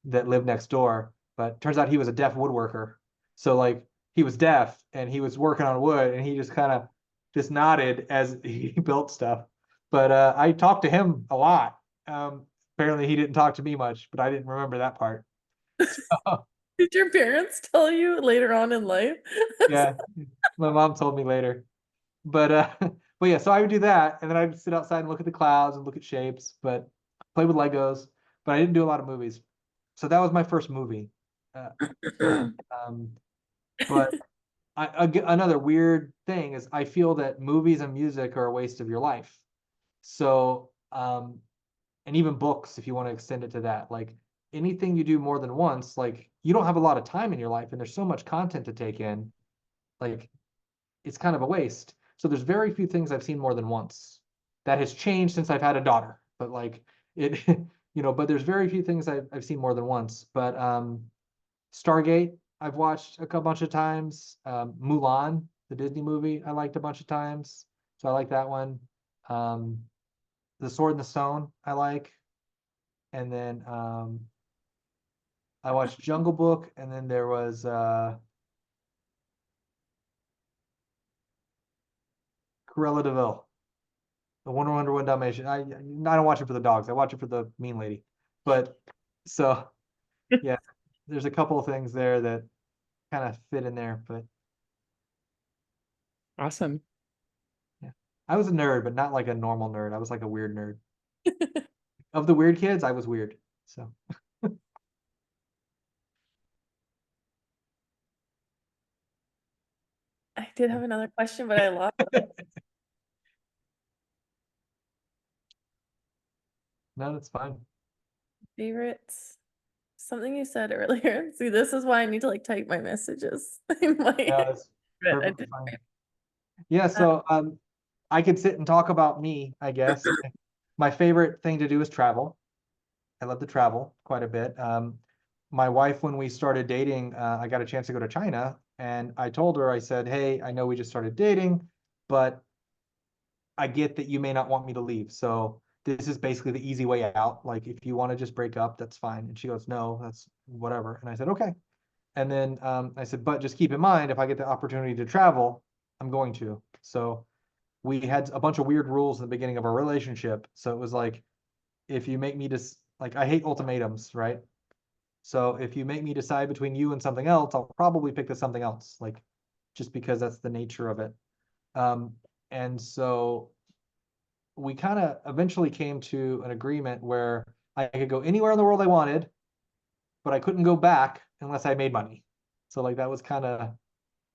that lived next door, but turns out he was a deaf woodworker. So like he was deaf and he was working on wood, and he just kind of just nodded as he built stuff. But I talked to him a lot. Apparently he didn't talk to me much, but I didn't remember that part. So, Did your parents tell you later on in life? yeah, my mom told me later. But but yeah, so I would do that, and then I'd sit outside and look at the clouds and look at shapes, but play with Legos. But I didn't do a lot of movies. So that was my first movie. Uh, um, but another weird thing is I feel that movies and music are a waste of your life. So and even books, if you want to extend it to that, like anything you do more than once, like you don't have a lot of time in your life, and there's so much content to take in, like it's kind of a waste. So there's very few things I've seen more than once. That has changed since I've had a daughter, but like it, but there's very few things I've seen more than once. But Stargate, I've watched bunch of times. Mulan, the Disney movie, I liked a bunch of times. So I like that one. Um, The Sword and the Stone, I like. And then I watched Jungle Book, and then there was Cruella de Vil, the Wonder Woman Dalmatian. I don't watch it for the dogs. I watch it for the mean lady. But so yeah, there's a couple of things there that kind of fit in there. But Awesome. yeah, I was a nerd, but not like a normal nerd. I was like a weird nerd. Of the weird kids, I was weird. So I did have another question, but I lost no, that's fine. favorites. Something you said earlier. See, this is why I need to like type my messages in my No, that's but I perfectly did. fine. Yeah, so I could sit and talk about me, I guess. My favorite thing to do is travel. I love to travel quite a bit. My wife, when we started dating, I got a chance to go to China, and I told her, I said, "Hey, I know we just started dating, but I get that you may not want me to leave. So this is basically the easy way out. Like, if you want to just break up, that's fine." And she goes, "No, that's whatever." And I said, "Okay." And then I said, "But just keep in mind, if I get the opportunity to travel, I'm going to." So we had a bunch of weird rules in the beginning of our relationship. So it was like, if you make me just like, I hate ultimatums, right? So if you make me decide between you and something else, I'll probably pick the something else, like just because that's the nature of it. Um, and so we kind of eventually came to an agreement where I could go anywhere in the world I wanted, but I couldn't go back unless I made money. So like that was kind of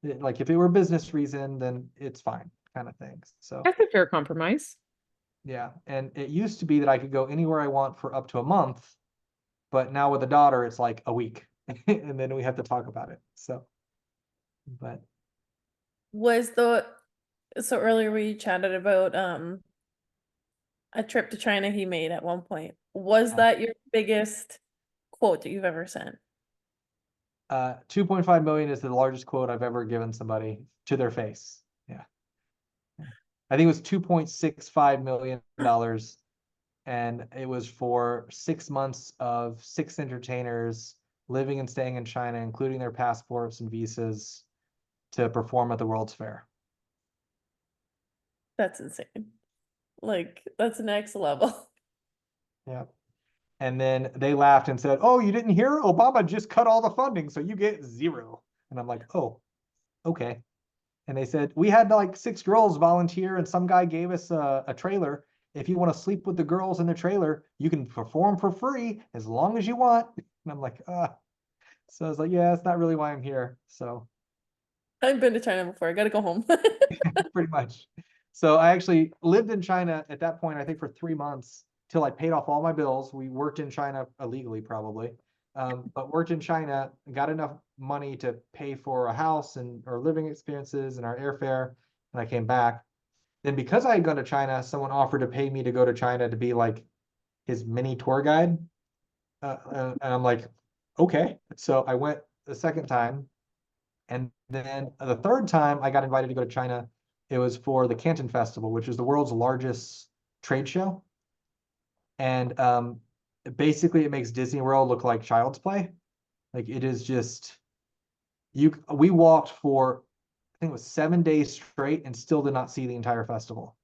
like, if it were a business reason, then it's fine, kind of thing. So That's a fair compromise. yeah, and it used to be that I could go anywhere I want for up to a month, but now with a daughter, it's like a week, and then we have to talk about it. So, but Was the so earlier we chatted about a trip to China he made at one point. Was that your biggest quote that you've ever sent? 2.5 million is the largest quote I've ever given somebody to their face. Yeah. I think it was $2.65 million, and it was for 6 months of 6 entertainers living and staying in China, including their passports and visas, to perform at the World's Fair. That's insane. Like that's next level. Yeah. And then they laughed and said, "Oh, you didn't hear? Obama just cut all the funding, so you get zero." And I'm like, "Oh, okay." And they said, "We had like 6 girls volunteer, and some guy gave us a trailer. If you want to sleep with the girls in the trailer, you can perform for free as long as you want." And I'm like, So I was like, "Yeah, it's not really why I'm here." So I've been to China before. I gotta go home. pretty much. So I actually lived in China at that point, I think for 3 months, till I paid off all my bills. We worked in China illegally, probably, but worked in China, got enough money to pay for a house and our living expenses and our airfare, and I came back. Then because I had gone to China, someone offered to pay me to go to China to be like his mini tour guide. And I'm like, okay. So I went the second time, And then the third time I got invited to go to China, it was for the Canton Festival, which is the world's largest trade show. And basically it makes Disney World look like Child's Play. Like it is just we walked for I think it was 7 days straight and still did not see the entire festival.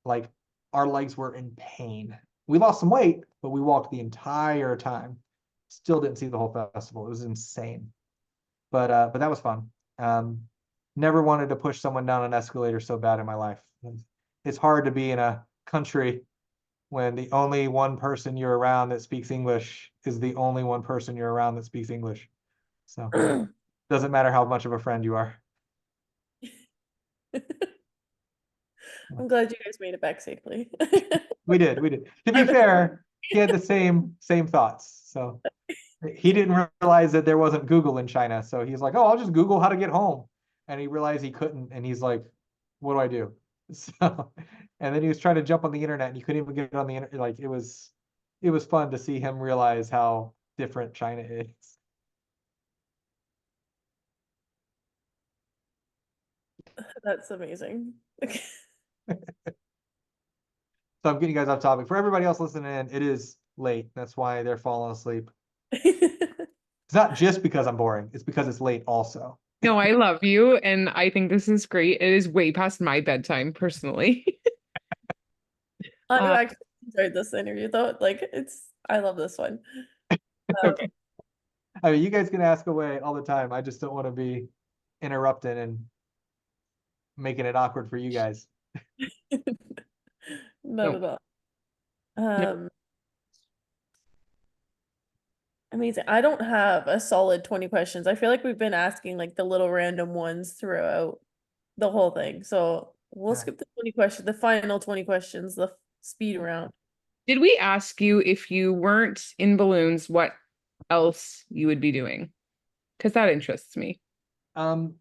Like our legs were in pain. We lost some weight, but we walked the entire time. Still didn't see the whole festival. It was insane. But that was fun. Never wanted to push someone down an escalator so bad in my life. It's hard to be in a country when the only one person you're around that speaks English is the only one person you're around that speaks English. So doesn't matter how much of a friend you are. I'm glad you guys made it back safely. We did. To be fair, he had the same thoughts. So he didn't realize that there wasn't Google in China. So he's like, oh, I'll just Google how to get home. And he realized he couldn't. And he's like, what do I do? So, and then he was trying to jump on the internet and he couldn't even get on the internet. Like it was fun to see him realize how different China is. That's amazing. So I'm getting you guys off topic. For everybody else listening in, it is late. That's why they're falling asleep. It's not just because I'm boring. It's because it's late also. No, I love you, and I think this is great. It is way past my bedtime, personally. I actually enjoyed this interview though. Like I love this one. Okay. I mean, you guys can ask away all the time. I just don't want to be interrupting and making it awkward for you guys. Not at all. Nope. Amazing. I don't have a solid 20 questions. I feel like we've been asking like the little random ones throughout the whole thing. So we'll skip the 20 questions, the final 20 questions, the speed round. Did we ask you if you weren't in balloons, what else you would be doing? Because that interests me. If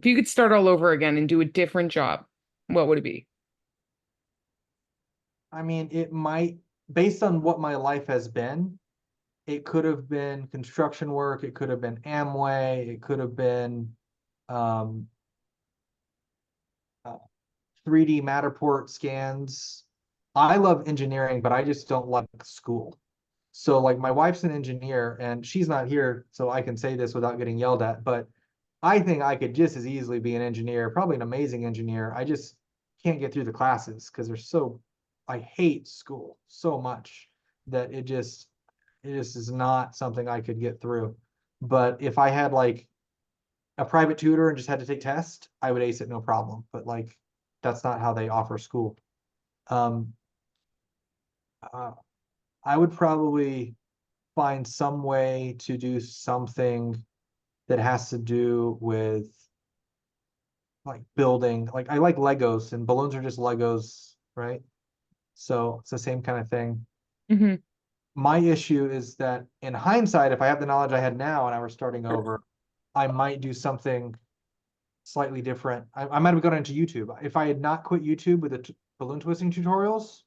you could start all over again and do a different job, what would it be? I mean, it might, based on what my life has been, it could have been construction work, it could have been Amway, it could have been 3D Matterport scans. I love engineering, but I just don't like school. So like my wife's an engineer and she's not here, so I can say this without getting yelled at, but I think I could just as easily be an engineer, probably an amazing engineer. I just can't get through the classes because I hate school so much that it just is not something I could get through. But if I had like a private tutor and just had to take tests, I would ace it no problem. But like that's not how they offer school. I would probably find some way to do something that has to do with like building. Like I like Legos and balloons are just Legos, right? So it's the same kind of thing. Mm-hmm. My issue is that in hindsight, if I have the knowledge I had now and I were starting over, I might do something slightly different. I might have gone into YouTube. If I had not quit YouTube with the balloon twisting tutorials,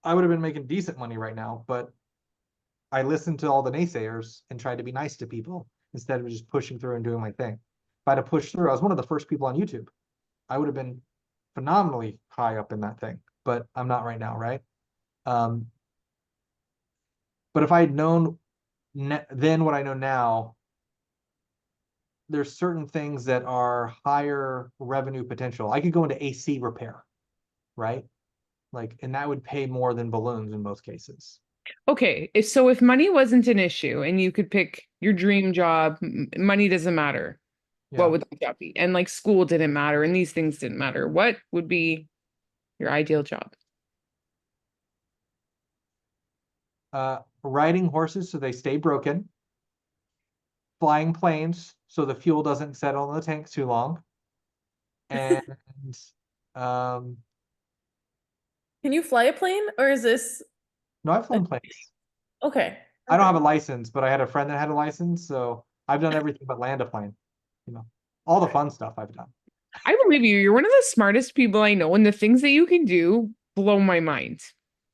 I would have been making decent money right now, but I listened to all the naysayers and tried to be nice to people instead of just pushing through and doing my thing. If I had to push through, I was one of the first people on YouTube. I would have been phenomenally high up in that thing, but I'm not right now, right? But if I had known then what I know now, there's certain things that are higher revenue potential. I could go into AC repair, right? Like, and that would pay more than balloons in most cases. Okay, if money wasn't an issue and you could pick your dream job, money doesn't matter. Yeah. What would that job be? And like school didn't matter and these things didn't matter. What would be your ideal job? Riding horses so they stay broken. Flying planes so the fuel doesn't settle in the tanks too long. And Can you fly a plane or is this no, I've flown planes. okay? I don't have a license, but I had a friend that had a license, so I've done everything but land a plane. You know, all the fun stuff I've done. I believe you. You're one of the smartest people I know, and the things that you can do blow my mind.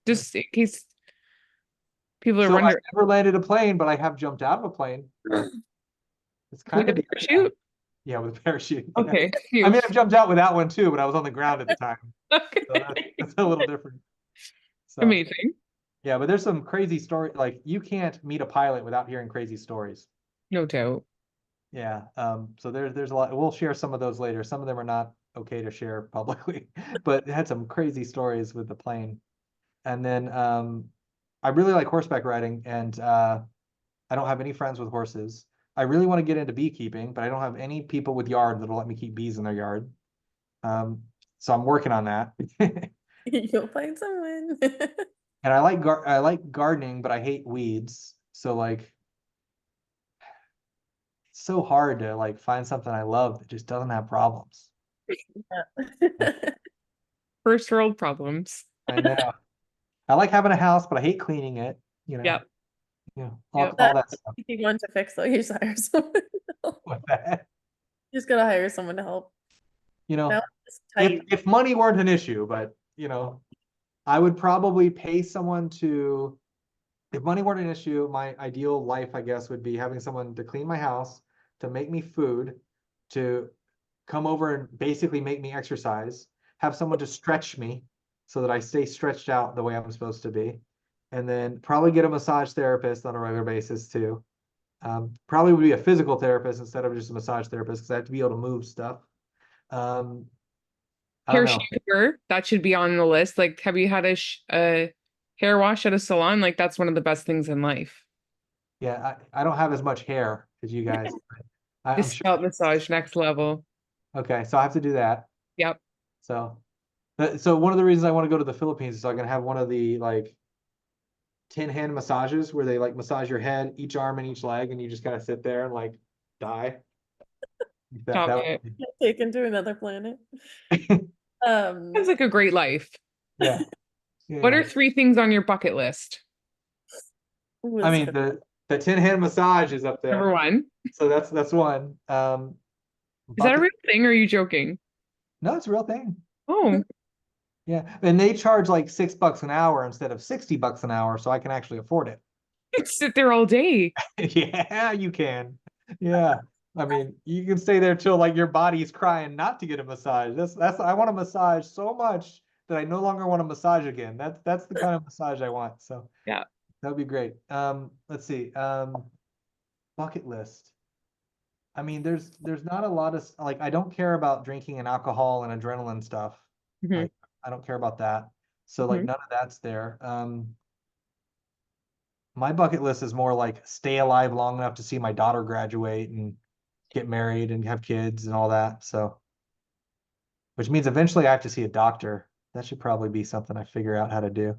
Just in case People are So I wondering. never landed a plane, but I have jumped out of a plane. It's kind With of a parachute? yeah, with a parachute. Yeah. Okay. I mean, I've jumped out without one too, but I was on the ground at the time. Okay. So that's a little different. So Amazing. yeah, but there's some crazy story. Like you can't meet a pilot without hearing crazy stories. No doubt. Yeah. So there's a lot. We'll share some of those later. Some of them are not okay to share publicly, but it had some crazy stories with the plane. And then I really like horseback riding, and I don't have any friends with horses. I really want to get into beekeeping, but I don't have any people with yard that'll let me keep bees in their yard. So I'm working on that. You'll find someone. And I like gardening, but I hate weeds. So like it's so hard to like find something I love that just doesn't have problems. First world problems. I know. I like having a house, but I hate cleaning it, Yep. all, Yep. all that stuff If you want to fix though, you just hire someone. with that. You just gotta hire someone to help. You know, Now it's tight. if money weren't an issue, but I would probably pay someone to, if money weren't an issue, my ideal life, I guess, would be having someone to clean my house, to make me food, to come over and basically make me exercise, have someone to stretch me so that I stay stretched out the way I'm supposed to be, and then probably get a massage therapist on a regular basis too. Probably would be a physical therapist instead of just a massage therapist because I have to be able to move stuff. I don't Hair know. shampoo, that should be on the list. Like, have you had a hair wash at a salon? Like, that's one of the best things in life. Yeah, I don't have as much hair as you guys. I'm Just sure. scalp massage, next level. Okay, so I have to do that. Yep. So, so one of the reasons I want to go to the Philippines is so I can have one of the like 10 hand massages where they like massage your head, each arm and each leg, and you just kind of sit there and like die. Stop That it. Taken to another planet. Sounds like a great life. yeah. What Yeah. are 3 things on your bucket list? I mean the 10 hand massage is up Number there. 1. So that's one. Is that a Bucket, real thing or are you joking? no, it's a real thing. Oh, Yeah. And they charge like $6 an hour instead of $60 an hour, so I can actually afford it. you can sit there all day. Yeah, you can. Yeah. I mean, you can stay there till like your body's crying not to get a massage. That's I want a massage so much that I no longer want a massage again. That's the kind of massage I want. So Yeah. that would be great. Let's see. Bucket list. I mean, there's not a lot of like I don't care about drinking and alcohol and adrenaline stuff. Mhm. Like I don't care about that. So like Mhm. none of that's there. My bucket list is more like stay alive long enough to see my daughter graduate and get married and have kids and all that. So, which means eventually I have to see a doctor. That should probably be something I figure out how to do.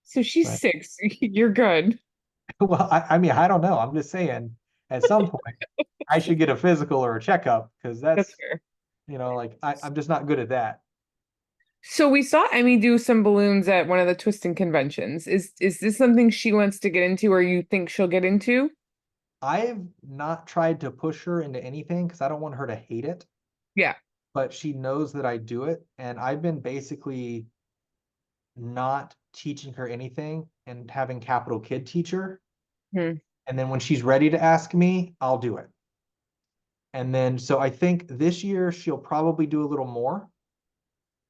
So she's But 6. You're good. well, I mean, I don't know. I'm just saying at some point I should get a physical or a checkup because That's that's, fair. like I'm just not good at that. So we saw Emmy do some balloons at one of the twisting conventions. Is this something she wants to get into or you think she'll get into? I've not tried to push her into anything because I don't want her to hate it, Yeah. but she knows that I do it. And I've been basically not teaching her anything and having capital kid teacher. Hmm. And then when she's ready to ask me, I'll do it. And then, so I think this year she'll probably do a little more.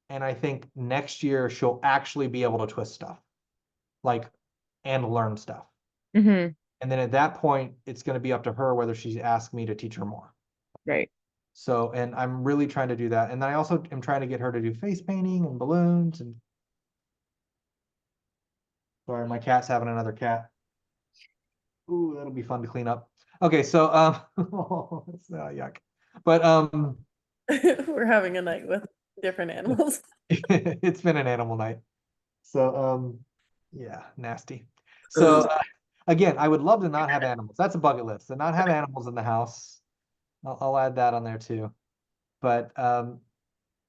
And I think next year she'll actually be able to twist stuff, like, and learn stuff. Hmm. And then at that point, it's going to be up to her whether she asks me to teach her more. Right. So, and I'm really trying to do that. And then I also am trying to get her to do face painting and balloons. And sorry, my cat's having another cat. Ooh, that'll be fun to clean up. Okay, so it's yuck. But We're having a night with different animals. it's been an animal night. So yeah, nasty. So again, I would love to not have animals. That's a bucket list. To not have animals in the house. I'll add that on there too. But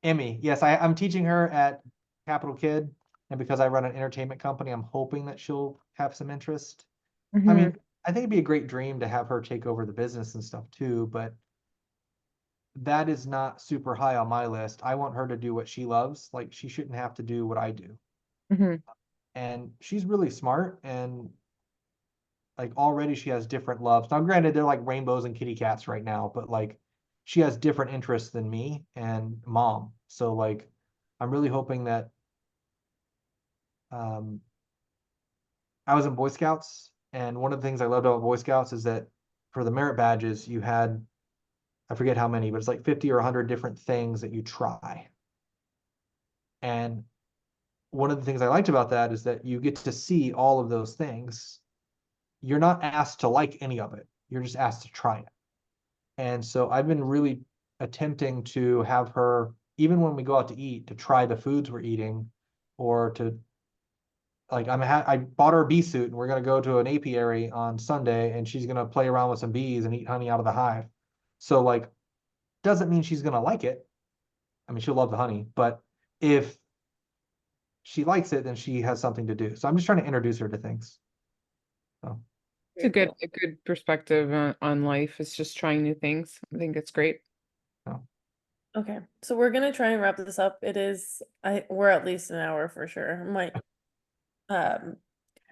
Emmy, yes, I'm teaching her at Capital Kid, and because I run an entertainment company, I'm hoping that she'll have some interest. I Mhm. mean, I think it'd be a great dream to have her take over the business and stuff too, but that is not super high on my list. I want her to do what she loves. Like she shouldn't have to do what I do. Mhm. And she's really smart and like already she has different loves. Now, granted, they're like rainbows and kitty cats right now, but like she has different interests than me and mom. So like, I'm really hoping that um, I was in Boy Scouts, and one of the things I loved about Boy Scouts is that for the merit badges, you had, I forget how many, but it's like 50 or 100 different things that you try. And one of the things I liked about that is that you get to see all of those things. You're not asked to like any of it. You're just asked to try it. And so I've been really attempting to have her, even when we go out to eat, to try the foods we're eating, or to like I bought her a bee suit, and we're gonna go to an apiary on Sunday, and she's gonna play around with some bees and eat honey out of the hive. So like, doesn't mean she's gonna like it. I mean, she'll love the honey, but if she likes it, then she has something to do. So I'm just trying to introduce her to things. So It's a good perspective on life. It's just trying new things. I think it's great. Okay, so we're gonna try and wrap this up. It is, we're at least an hour for sure. Might,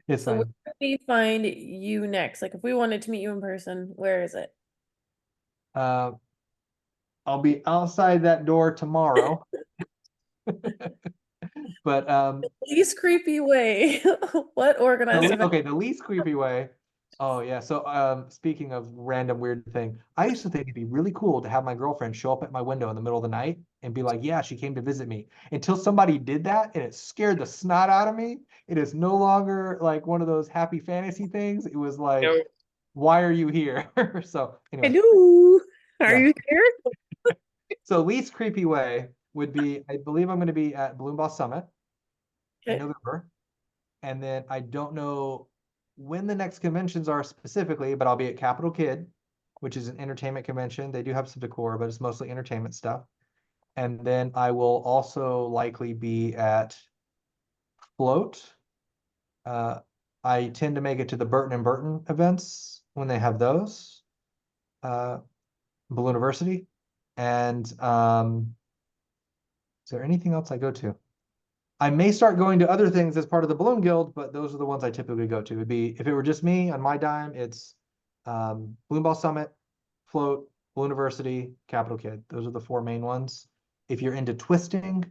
it's so where fine. do we find you next? Like if we wanted to meet you in person, where is it? Uh, I'll be outside that door tomorrow. But Least creepy way. What organized event? okay, the least creepy way. Oh yeah. So speaking of random weird thing, I used to think it'd be really cool to have my girlfriend show up at my window in the middle of the night and be like, yeah, she came to visit me. Until somebody did that and it scared the snot out of me. It is no longer like one of those happy fantasy things. It was like, No. why are you here? So anyway, Hello. Are yeah. you there? So least creepy way would be, I believe I'm going to be at Balloon Ball Summit in Okay. November. And then I don't know when the next conventions are specifically, but I'll be at Capital Kid, which is an entertainment convention. They do have some decor, but it's mostly entertainment stuff. And then I will also likely be at Float. Uh, I tend to make it to the Burton and Burton events when they have those. Balloon University. And is there anything else I go to? I may start going to other things as part of the Balloon Guild, but those are the ones I typically go to. It'd be, if it were just me on my dime, it's Balloon Ball Summit, Float, Balloon University, Capital Kid. Those are the four main ones. If you're into twisting,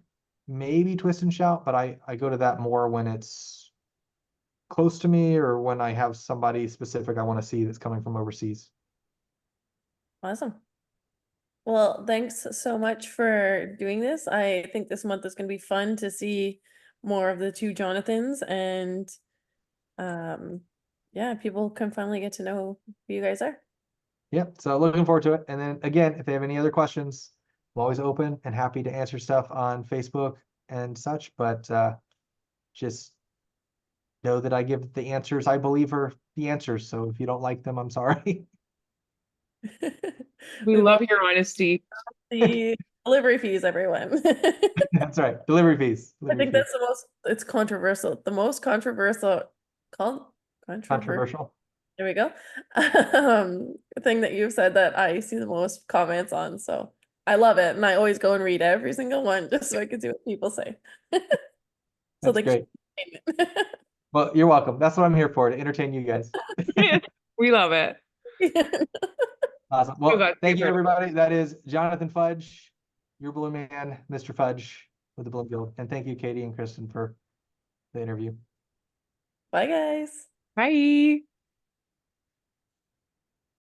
maybe Twist and Shout, but I go to that more when it's close to me or when I have somebody specific I want to see that's coming from overseas. Awesome. Well, thanks so much for doing this. I think this month is going to be fun to see more of the two Jonathans, and yeah, people can finally get to know who you guys are. Yep. So looking forward to it. And then again, if they have any other questions, I'm always open and happy to answer stuff on Facebook and such, but just know that I give the answers I believe are the answers. So if you don't like them, I'm sorry. We love your honesty. The delivery fees, everyone. That's right. Delivery fees. I Delivery think fees. that's the most, it's controversial. The most controversial, Controversial. there we go. Thing that you've said that I see the most comments on. So I love it. And I always go and read every single one just so I can see what people say. So That's great. the Well, you're welcome. That's what I'm here for, to entertain you guys. We love it. Awesome. Oh, Well, that's thank you, super. everybody. That is Jonathan Fudge, your balloon man, Mr. Fudge with the Balloon Guild. And thank you, Katie and Kristen, for the interview. Bye, guys. Bye.